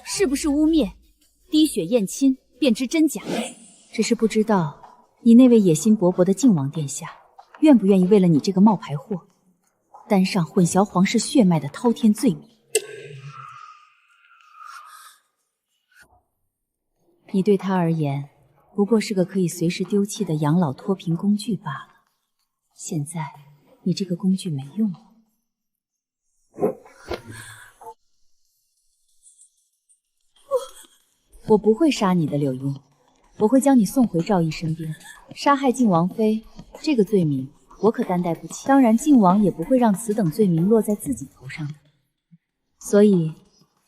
是不是污蔑？滴血验亲，便知真假。只是不知道，你那位野心勃勃的靖王殿下，愿不愿意为了你这个冒牌货，担上混淆皇室血脉的滔天罪名？你对他而言，不过是个可以随时丢弃的养老脱贫工具罢了。现在，你这个工具没用了。我不会杀你的，柳英，我会将你送回赵毅身边。杀害靖王妃这个罪名，我可担待不起。当然，靖王也不会让此等罪名落在自己头上的。所以，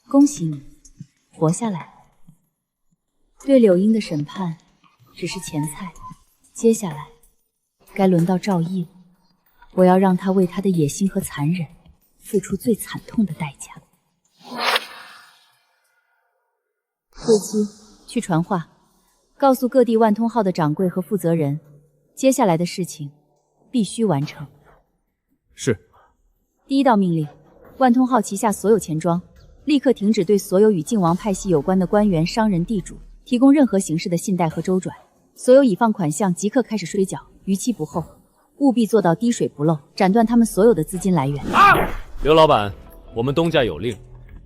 恭喜你，活下来了。对柳英的审判只是前菜，接下来该轮到赵毅了。我要让他为他的野心和残忍付出最惨痛的代价。贵姬，去传话，告诉各地万通号的掌柜和负责人，接下来的事情必须完成。是。第1道命令，万通号旗下所有钱庄立刻停止对所有与靖王派系有关的官员、商人、地主提供任何形式的信贷和周转，所有已放款项即刻开始追缴，逾期不候，务必做到滴水不漏，斩断他们所有的资金来源。刘老板，我们东家有令，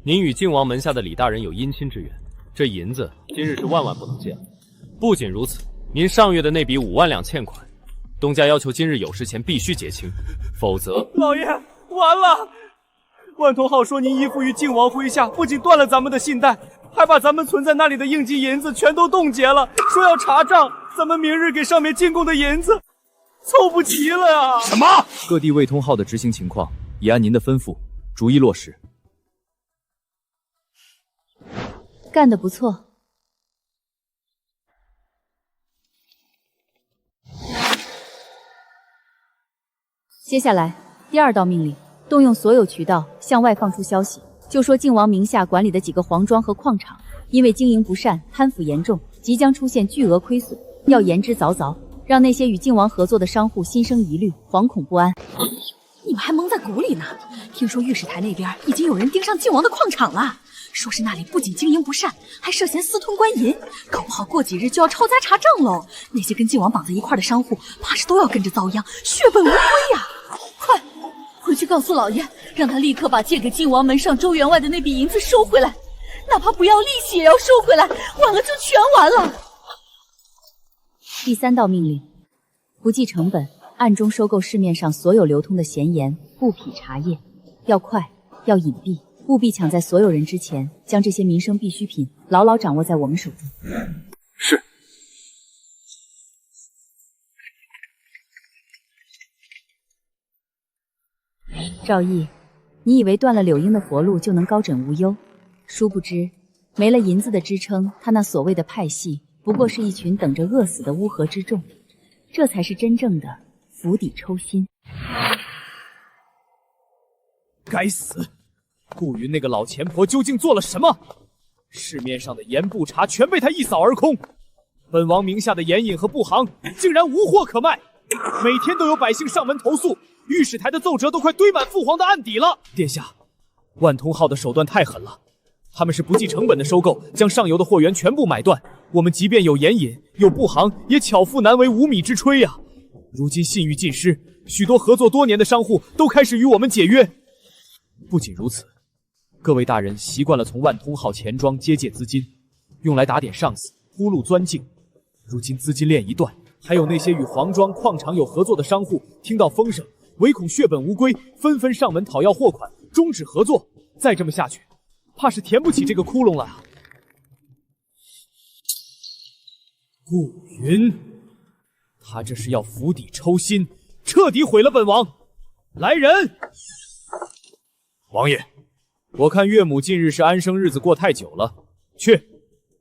您与靖王门下的李大人有姻亲之缘，这银子今日是万万不能借。不仅如此，您上月的那笔5万两欠款，东家要求今日酉时前必须结清，否则……老爷，完了！万通号说您依附于靖王麾下，不仅断了咱们的信贷，还把咱们存在那里的应急银子全都冻结了，说要查账，咱们明日给上面进贡的银子凑不齐了呀！什么？各地未通号的执行情况，也按您的吩咐逐一落实。干得不错。接下来，第2道命令，动用所有渠道向外放出消息，就说靖王名下管理的几个皇庄和矿场，因为经营不善、贪腐严重，即将出现巨额亏损，要言之凿凿，让那些与靖王合作的商户心生疑虑，惶恐不安。你们还蒙在鼓里呢！听说御史台那边已经有人盯上靖王的矿场了，说是那里不仅经营不善，还涉嫌私吞官银，搞不好过几日就要抄家查账喽。那些跟靖王绑在一块的商户，怕是都要跟着遭殃，血本无归呀！快，回去告诉老爷，让他立刻把借给靖王门上周员外的那笔银子收回来，哪怕不要利息也要收回来，晚了就全完了。第3道命令，不计成本，暗中收购市面上所有流通的咸盐、布匹、茶叶，要快，要隐蔽，务必抢在所有人之前，将这些民生必需品牢牢掌握在我们手中。是。赵毅，你以为断了柳英的活路就能高枕无忧？殊不知，没了银子的支撑，他那所谓的派系，不过是一群等着饿死的乌合之众，这才是真正的釜底抽薪。该死！顾云那个老钱婆究竟做了什么？市面上的盐布茶全被她一扫而空，本王名下的盐引和布行竟然无货可卖，每天都有百姓上门投诉，御史台的奏折都快堆满父皇的案底了。殿下，万通号的手段太狠了，他们是不计成本的收购，将上游的货源全部买断。我们即便有盐引，有布行，也巧妇难为无米之炊呀。如今信誉尽失，许多合作多年的商户都开始与我们解约。不仅如此，各位大人习惯了从万通号钱庄接借资金，用来打点上司，铺路钻境。如今资金链一断，还有那些与黄庄矿场有合作的商户，听到风声，唯恐血本无归，纷纷上门讨要货款，终止合作。再这么下去，怕是填不起这个窟窿了啊！顾云，他这是要釜底抽薪，彻底毁了本王。来人！王爷，我看岳母近日是安生日子过太久了，去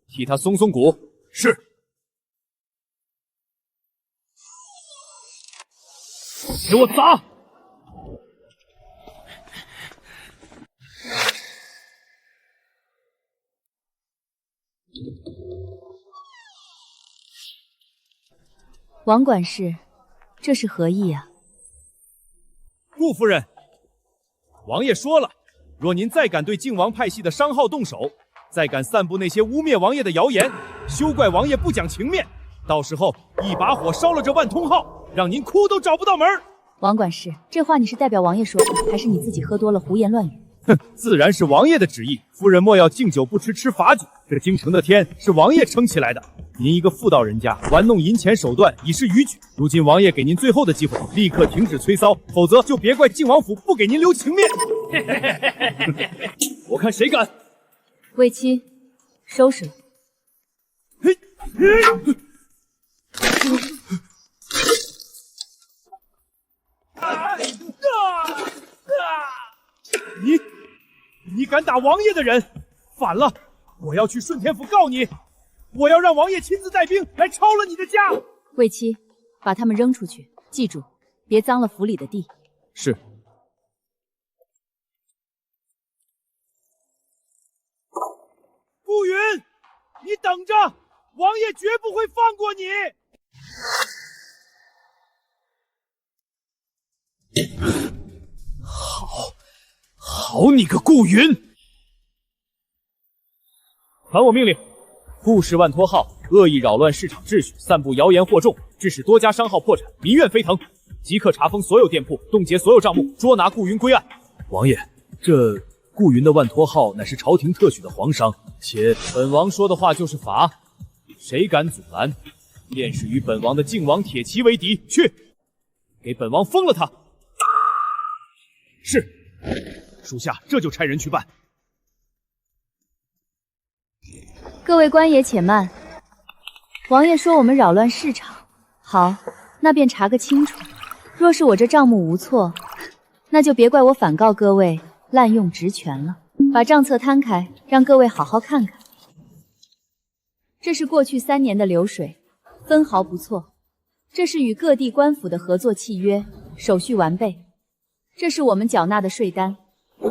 替他松松骨。是。给我砸！王管事，这是何意啊？顾夫人，王爷说了，若您再敢对靖王派系的商号动手，再敢散布那些污蔑王爷的谣言，休怪王爷不讲情面，到时候一把火烧了这万通号，让您哭都找不到门。王管事，这话你是代表王爷说的，还是你自己喝多了胡言乱语？哼，自然是王爷的旨意。夫人莫要敬酒不吃吃罚酒，这京城的天是王爷撑起来的。您一个妇道人家，玩弄银钱手段已是逾矩。如今王爷给您最后的机会，立刻停止催骚，否则就别怪靖王府不给您留情面。我看谁敢！卫青，收拾了。你敢打王爷的人，反了！我要去顺天府告你，我要让王爷亲自带兵来抄了你的家。卫青，把他们扔出去，记住，别脏了府里的地。是。顾云，你等着，王爷绝不会放过你。好你个顾云！传我命令，护市万托号恶意扰乱市场秩序，散布谣言惑众，致使多家商号破产，民怨沸腾。即刻查封所有店铺，冻结所有账目，捉拿顾云归案。王爷，这顾云的万托号乃是朝廷特许的皇商，且本王说的话就是法，谁敢阻拦，便是与本王的靖王铁骑为敌。去，给本王封了他。是。属下这就差人去办。各位官爷且慢，王爷说我们扰乱市场，好，那便查个清楚。若是我这账目无错，那就别怪我反告各位滥用职权了。把账册摊开，让各位好好看看。这是过去3年的流水，分毫不错。这是与各地官府的合作契约，手续完备。这是我们缴纳的税单。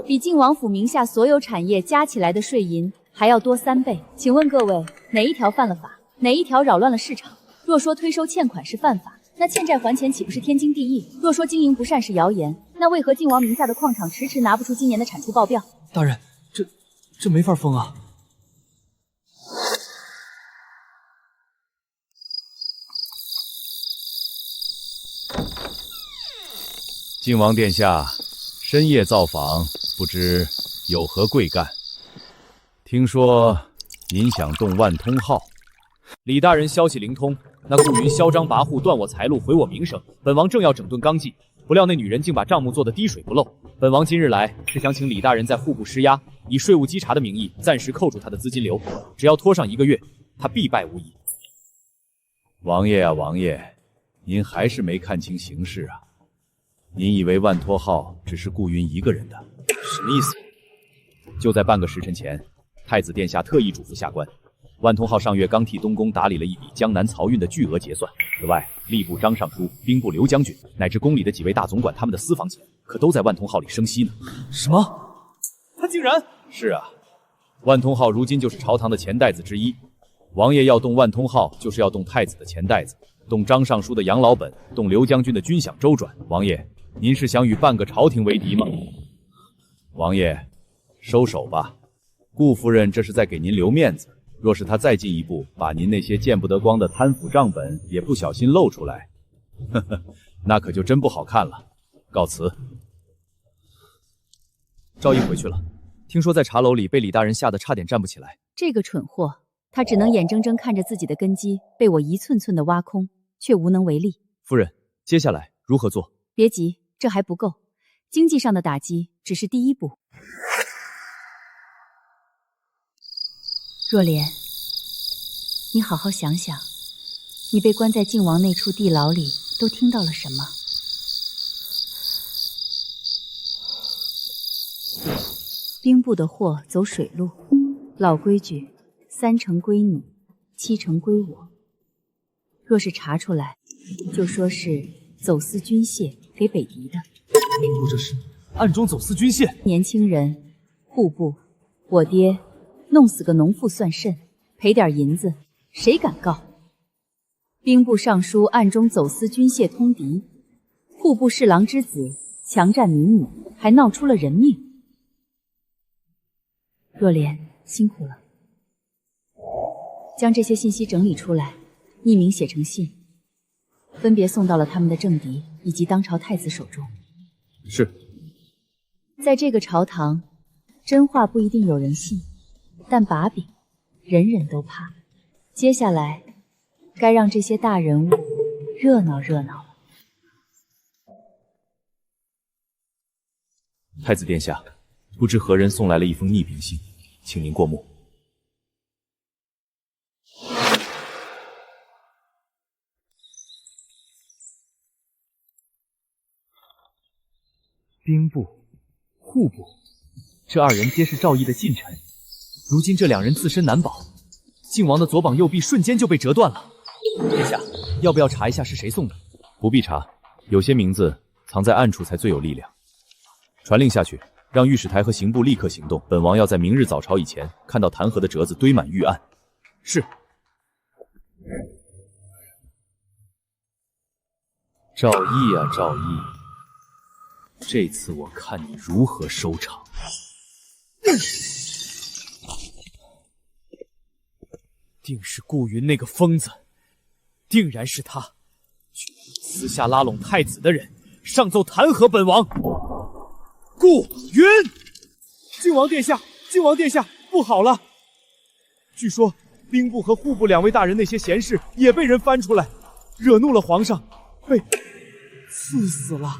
比靖王府名下所有产业加起来的税银还要多3倍。请问各位，哪一条犯了法？哪一条扰乱了市场？若说推收欠款是犯法，那欠债还钱岂不是天经地义？若说经营不善是谣言，那为何靖王名下的矿场迟迟拿不出今年的产出报表？大人，这没法封啊！靖王殿下深夜造访，不知有何贵干？听说您想动万通号。李大人消息灵通，那顾云嚣张跋扈，断我财路，毁我名声。本王正要整顿纲纪，不料那女人竟把账目做得滴水不漏。本王今日来是想请李大人在户部施压，以税务稽查的名义暂时扣住他的资金流，只要拖上1个月，他必败无疑。王爷啊，王爷，您还是没看清形势啊！您以为万托号只是顾云一个人的？什么意思？就在半个时辰前，太子殿下特意嘱咐下官，万通号上月刚替东宫打理了一笔江南漕运的巨额结算。此外，吏部张尚书、兵部刘将军，乃至宫里的几位大总管，他们的私房钱可都在万通号里生息呢。什么？他竟然……是啊，万通号如今就是朝堂的钱袋子之一。王爷要动万通号，就是要动太子的钱袋子，动张尚书的养老本，动刘将军的军饷周转。王爷，您是想与半个朝廷为敌吗？王爷，收手吧，顾夫人这是在给您留面子。若是她再进一步，把您那些见不得光的贪腐账本也不小心露出来，呵呵，那可就真不好看了。告辞。赵毅回去了，听说在茶楼里被李大人吓得差点站不起来。这个蠢货，他只能眼睁睁看着自己的根基被我一寸寸的挖空，却无能为力。夫人，接下来如何做？别急，这还不够，经济上的打击只是第一步。若莲，你好好想想，你被关在靖王那处地牢里，都听到了什么？兵部的货走水路，老规矩，3成归你，7成归我。若是查出来，就说是走私军械给北狄的。兵部这是暗中走私军械？年轻人，户部，我爹弄死个农妇算甚？赔点银子，谁敢告？兵部尚书暗中走私军械通敌，户部侍郎之子强占民女，还闹出了人命。若莲，辛苦了。将这些信息整理出来，匿名写成信，分别送到了他们的政敌以及当朝太子手中。是。在这个朝堂，真话不一定有人信，但把柄人人都怕。接下来，该让这些大人物热闹热闹了。太子殿下，不知何人送来了一封匿名信，请您过目。兵部、户部，这2人皆是赵毅的近臣。如今这2人自身难保，靖王的左膀右臂瞬间就被折断了。殿下，要不要查一下是谁送的？不必查，有些名字藏在暗处才最有力量。传令下去，让御史台和刑部立刻行动。本王要在明日早朝以前看到弹劾的折子堆满御案。是。赵毅啊，赵毅，这次我看你如何收场。定是顾云那个疯子，定然是他，私下拉拢太子的人，上奏弹劾本王。顾云，靖王殿下，靖王殿下，不好了！据说兵部和户部2位大人那些闲事也被人翻出来，惹怒了皇上，被赐死了。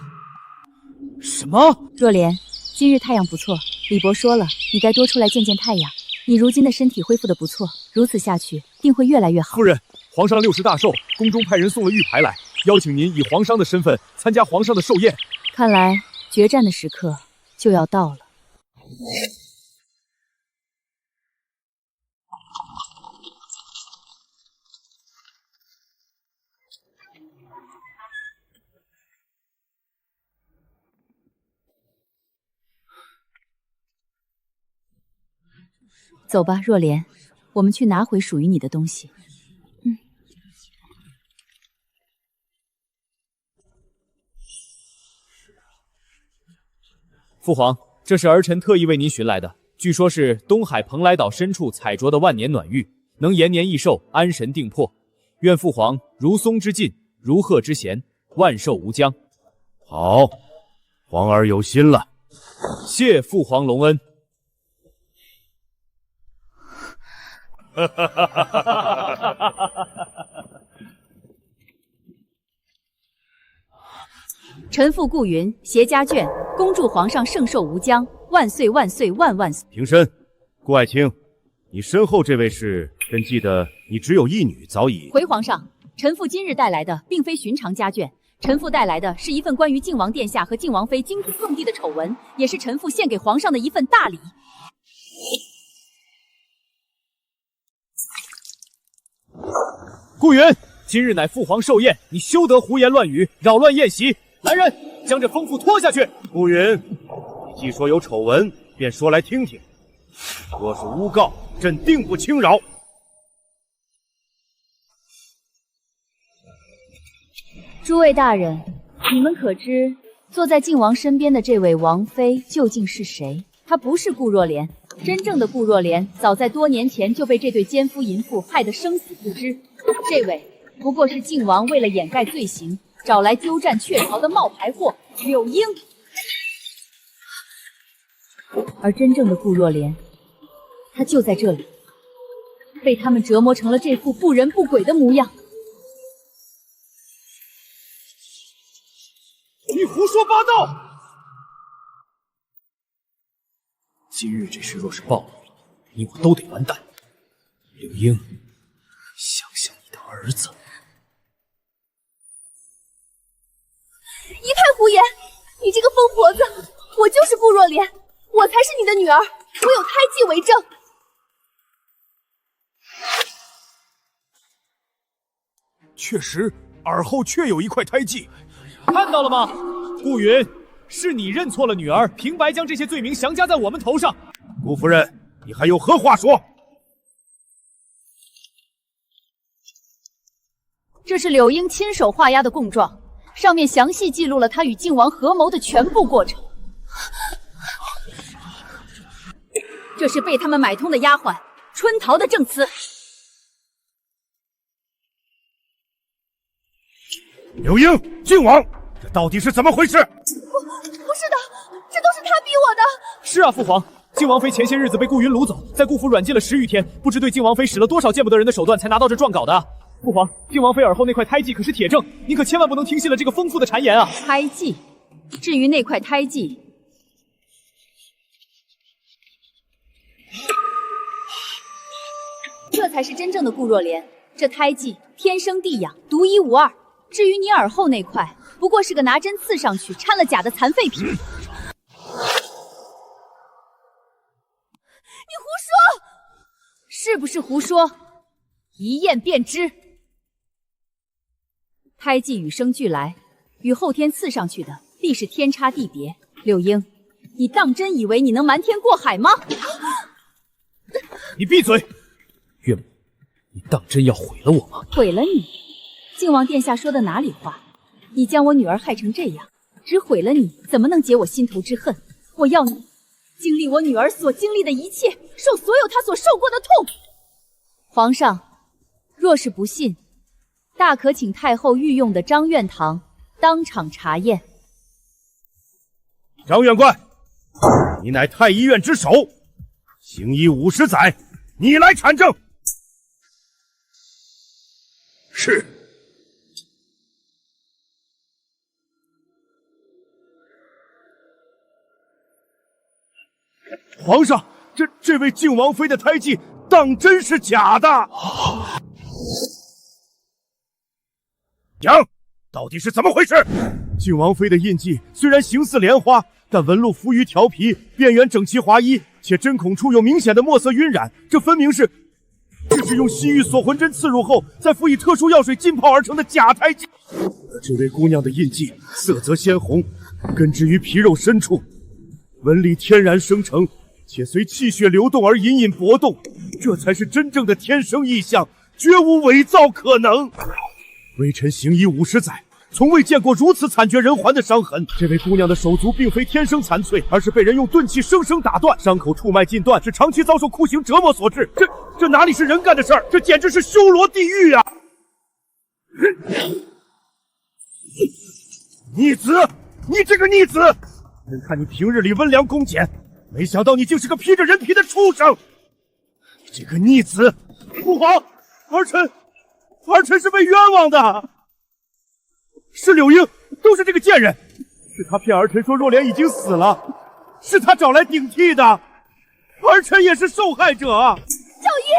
什么？若莲，今日太阳不错，李伯说了，你该多出来见见太阳。你如今的身体恢复得不错，如此下去定会越来越好。夫人，皇上60大寿，宫中派人送了玉牌来，邀请您以皇商的身份参加皇上的寿宴。看来决战的时刻就要到了。走吧，若莲，我们去拿回属于你的东西。父皇，这是儿臣特意为您寻来的，据说是东海蓬莱岛深处采着的万年暖玉，能延年益寿，安神定魄。愿父皇如松之尽，如鹤之闲，万寿无疆。好，皇儿有心了。谢父皇隆恩。臣父顾云携家眷，恭祝皇上圣寿无疆，万岁万岁万万岁！平身，顾爱卿，你身后这位是？朕记得你只有一女，早已……回皇上，臣父今日带来的并非寻常家眷，臣父带来的是一份关于靖王殿下和靖王妃惊天动地的丑闻，也是臣父献给皇上的一份大礼。顾云，今日乃父皇寿宴，你休得胡言乱语，扰乱宴席。来人，将这疯妇拖下去。顾云，你既说有丑闻，便说来听听。若是诬告，朕定不轻饶。诸位大人，你们可知坐在靖王身边的这位王妃究竟是谁？她不是顾若莲，真正的顾若莲早在多年前就被这对奸夫淫妇害得生死不知。这位不过是靖王为了掩盖罪行，找来鸠占鹊巢的冒牌货柳英。而真正的顾若莲，她就在这里，被他们折磨成了这副不人不鬼的模样。你胡说八道！今日这事若是暴露了，你我都得完蛋。柳英，想想你的儿子。一派胡言！你这个疯婆子，我就是顾若莲，我才是你的女儿，我有胎记为证。确实，耳后确有一块胎记。看到了吗？顾云，是你认错了女儿，平白将这些罪名详加在我们头上。顾夫人，你还有何话说？这是柳英亲手画押的供状，上面详细记录了他与靖王合谋的全部过程。这是被他们买通的丫鬟春桃的证词。柳英，靖王，这到底是怎么回事？不是的，这都是他逼我的。是啊，父皇，靖王妃前些日子被顾云掳走，在顾府软禁了10余天，不知对靖王妃使了多少见不得人的手段，才拿到这状稿的。父皇，靖王妃耳后那块胎记可是铁证，您可千万不能听信了这个疯妇的谗言啊！胎记，至于那块胎记，这才是真正的顾若莲。这胎记天生地养，独一无二。至于你耳后那块，不过是个拿针刺上去掺了假的残废品。你胡说！是不是胡说？一验便知。胎记与生俱来，与后天刺上去的必是天差地别。柳英，你当真以为你能瞒天过海吗？你闭嘴！岳母，你当真要毁了我吗？毁了你？靖王殿下说的哪里话？你将我女儿害成这样，只毁了你，怎么能解我心头之恨？我要你经历我女儿所经历的一切，受所有她所受过的痛。皇上，若是不信，大可请太后御用的张院堂当场查验。张院官，你乃太医院之首，行医50载，你来产证。是。皇上，这位靖王妃的胎记当真是假的？娘，到底是怎么回事？靖王妃的印记虽然形似莲花，但纹路浮于条皮，边缘整齐划一，且针孔处有明显的墨色晕染，这分明是用西域锁魂针刺入后，再辅以特殊药水浸泡而成的假胎记。而这位姑娘的印记色泽鲜红，根植于皮肉深处，纹理天然生成，且随气血流动而隐隐搏动，这才是真正的天生异象，绝无伪造可能。微臣行医50载，从未见过如此惨绝人寰的伤痕。这位姑娘的手足并非天生残废，而是被人用钝器生生打断，伤口触脉尽断，是长期遭受酷刑折磨所致。这哪里是人干的事儿？这简直是修罗地狱啊！逆子，你这个逆子！人看你平日里温良恭俭，没想到你竟是个披着人皮的畜生！你这个逆子！父皇，儿臣是被冤枉的。是柳英，都是这个贱人，是他骗儿臣说若莲已经死了，是他找来顶替的，儿臣也是受害者。赵烨，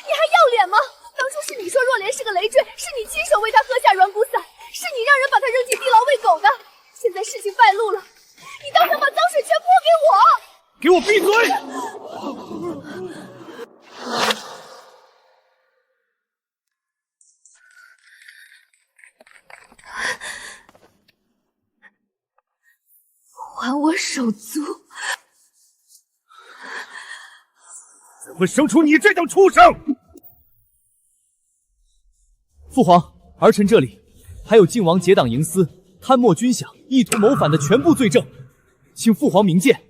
你还要脸吗？当初是你说若莲是个累赘，是你亲手为她喝下软骨散，是你让人把她扔进地牢喂狗的。现在事情败露了，你当场把脏水全泼给我！给我闭嘴！还我手足！怎会生出你这等畜生！父皇，儿臣这里还有靖王结党营私、贪墨军饷、意图谋反的全部罪证，请父皇明鉴。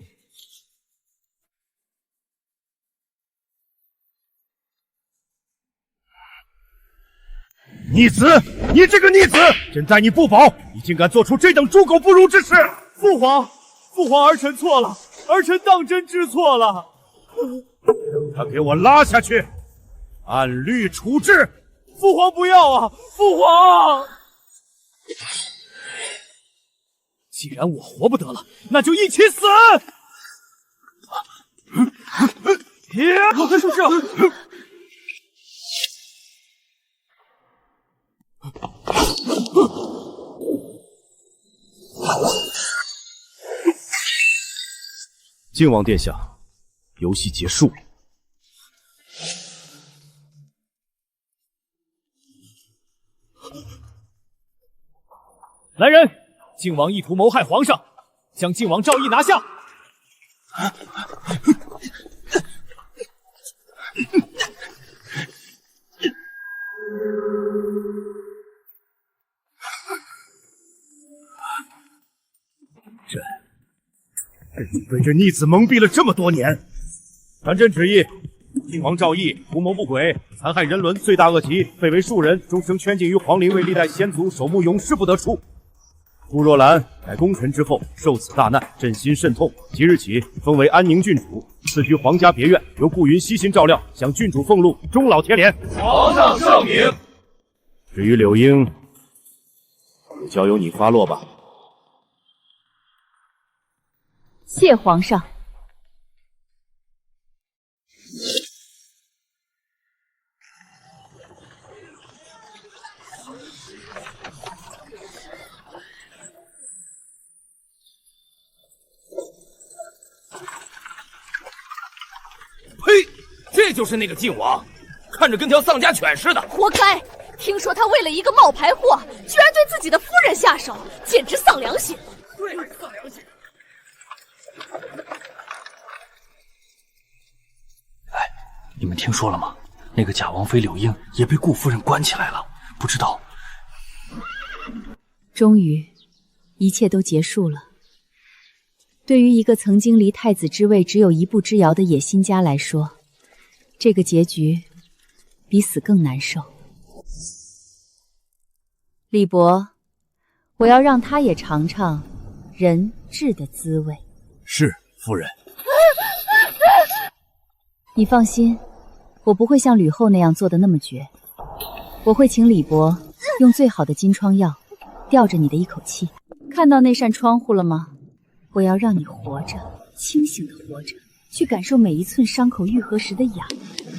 逆子！你这个逆子！朕待你不薄，你竟敢做出这等猪狗不如之事！父皇，父皇，儿臣错了，儿臣当真知错了。让他给我拉下去，按律处置。父皇不要啊！父皇！既然我活不得了，那就一起死！我跟术士。靖王殿下，游戏结束。来人！靖王意图谋害皇上，将靖王诏议拿下。朕被这逆子蒙蔽了这么多年，传朕旨意，靖王诏议图谋不轨，残害人伦，罪大恶极，废为庶人，终生圈禁于皇陵，为历代先祖守墓，永世不得出。朱若兰乃功臣之后，受此大难，朕心甚痛。即日起封为安宁郡主，赐居皇家别院，由顾云悉心照料，向郡主俸禄，终老贴连。皇上圣明。至于柳英，就交由你发落吧。谢皇上。呸！这就是那个靖王，看着跟条丧家犬似的，活该！听说他为了一个冒牌货，居然对自己的夫人下手，简直丧良心！对，丧良心！哎，你们听说了吗？那个假王妃柳英也被顾夫人关起来了，不知道。终于，一切都结束了。对于一个曾经离太子之位只有一步之遥的野心家来说，这个结局比死更难受。李伯，我要让他也尝尝人质的滋味。是，夫人。你放心，我不会像吕后那样做的那么绝。我会请李伯用最好的金疮药吊着你的一口气。看到那扇窗户了吗？我要让你活着，清醒的活着，去感受每一寸伤口愈合时的痒，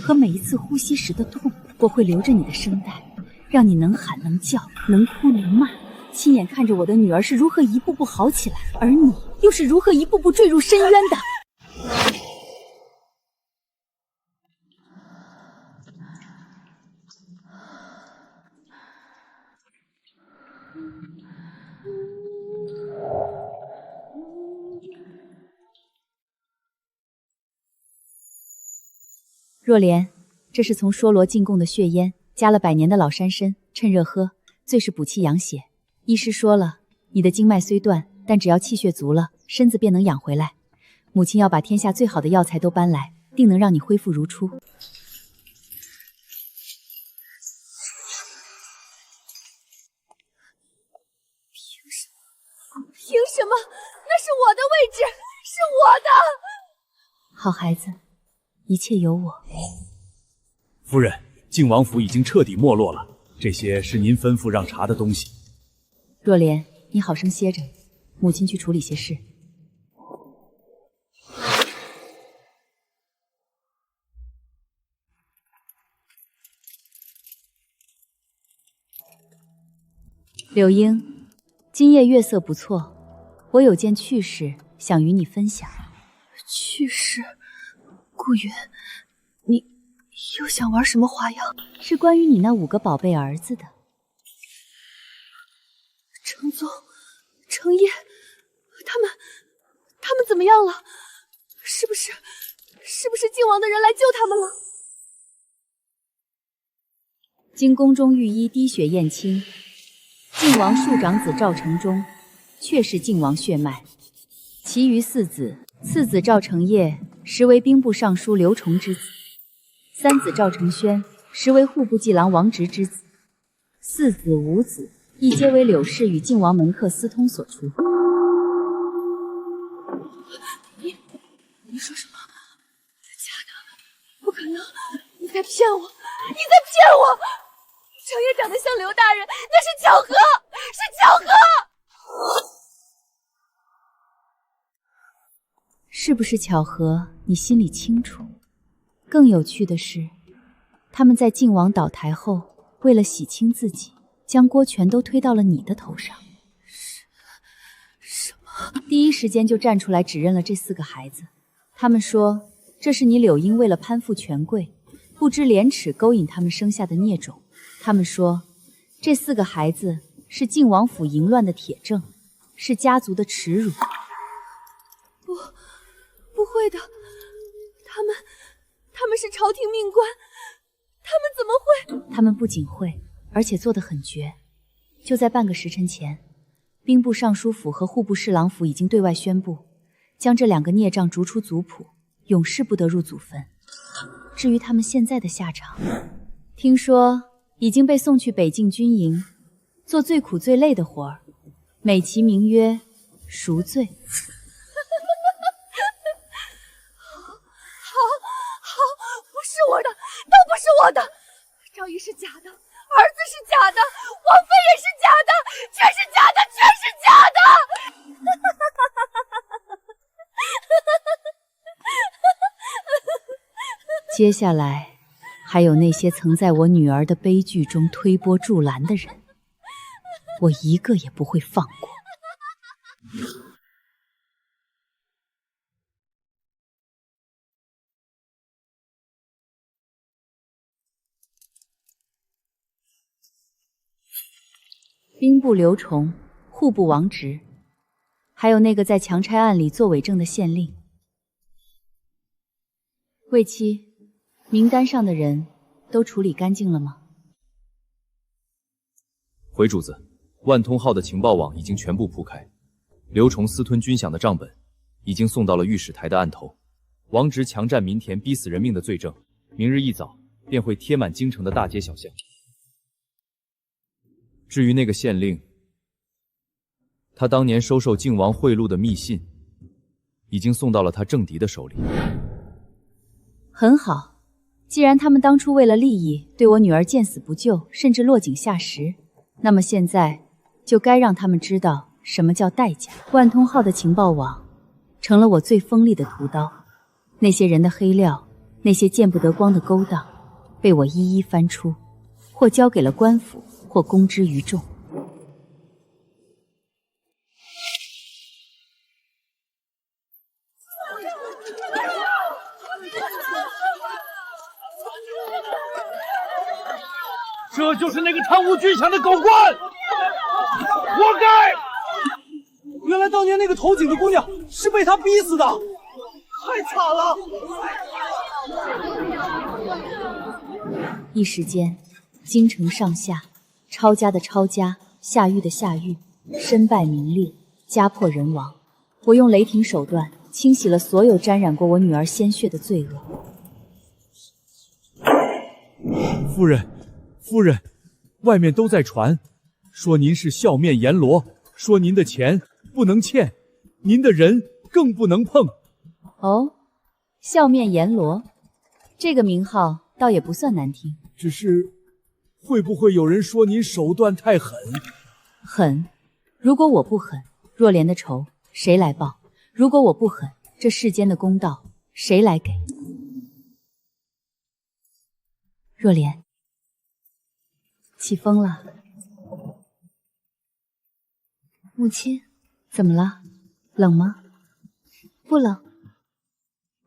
和每一次呼吸时的痛。我会留着你的声带，让你能喊能叫，能哭能骂，亲眼看着我的女儿是如何一步步好起来，而你又是如何一步步坠入深渊的。若莲，这是从梭罗进贡的血烟，加了100年的老山参，趁热喝，最是补气养血。医师说了，你的经脉虽断，但只要气血足了，身子便能养回来。母亲要把天下最好的药材都搬来，定能让你恢复如初。凭什么？那是我的位置，是我的。好孩子，一切有我。夫人，靖王府已经彻底没落了，这些是您吩咐让查的东西。若莲，你好生歇着，母亲去处理些事。柳英，今夜月色不错，我有件趣事想与你分享。趣事？顾云，你又想玩什么花样？是关于你那5个宝贝儿子的。程宗、程烨，他们怎么样了？是不是靖王的人来救他们了？经宫中御医滴血验亲，靖王庶长子赵承忠确是靖王血脉，其余4子，次子赵承业实为兵部尚书刘崇之子，3子赵承轩实为户部侍郎王直之子，四子五子，亦皆为柳氏与靖王门客私通所出。你说什么？假的，不可能！你在骗我！你在骗我！程爷长得像刘大人，那是巧合，是巧合。是不是巧合？你心里清楚。更有趣的是，他们在靖王倒台后，为了洗清自己，将锅全都推到了你的头上。什么？第一时间就站出来指认了这4个孩子。他们说，这是你柳英为了攀附权贵，不知廉耻勾引他们生下的孽种。他们说，这4个孩子是靖王府淫乱的铁证，是家族的耻辱。不会的，他们是朝廷命官，他们怎么会？他们不仅会，而且做得很绝。就在半个时辰前，兵部尚书府和户部侍郎府已经对外宣布，将这2个孽障逐出族谱，永世不得入祖坟。至于他们现在的下场，听说已经被送去北境军营，做最苦最累的活儿，美其名曰赎罪。好，不是我的，都不是我的。赵姨是假的，儿子是假的，王妃也是假的，全是假的，全是假的。接下来，还有那些曾在我女儿的悲剧中推波助澜的人，我一个也不会放过。兵部刘崇，户部王直，还有那个在强拆案里做伪证的县令。魏妻，名单上的人都处理干净了吗？回主子，万通号的情报网已经全部铺开，刘崇私吞军饷的账本已经送到了御史台的案头，王直强占民田逼死人命的罪证，明日一早便会贴满京城的大街小巷。至于那个县令，他当年收受靖王贿赂的密信，已经送到了他政敌的手里。很好，既然他们当初为了利益对我女儿见死不救，甚至落井下石，那么现在就该让他们知道什么叫代价。万通号的情报网成了我最锋利的屠刀，那些人的黑料，那些见不得光的勾当，被我一一翻出，或交给了官府，或公之于众。这就是那个贪污军饷的狗官，活该！原来当年那个投井的姑娘是被他逼死的，太惨了！一时间，京城上下，抄家的抄家，下狱的下狱，身败名裂，家破人亡。我用雷霆手段清洗了所有沾染过我女儿鲜血的罪恶。夫人，外面都在传，说您是笑面阎罗，说您的钱不能欠，您的人更不能碰。哦，笑面阎罗，这个名号倒也不算难听。只是，会不会有人说您手段太狠？狠？如果我不狠，若莲的仇谁来报？如果我不狠，这世间的公道谁来给？若莲。起风了，母亲，怎么了？冷吗？不冷。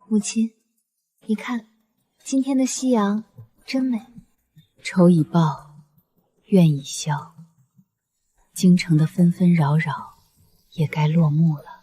母亲，你看，今天的夕阳真美。仇已报，怨已消，京城的纷纷扰扰也该落幕了。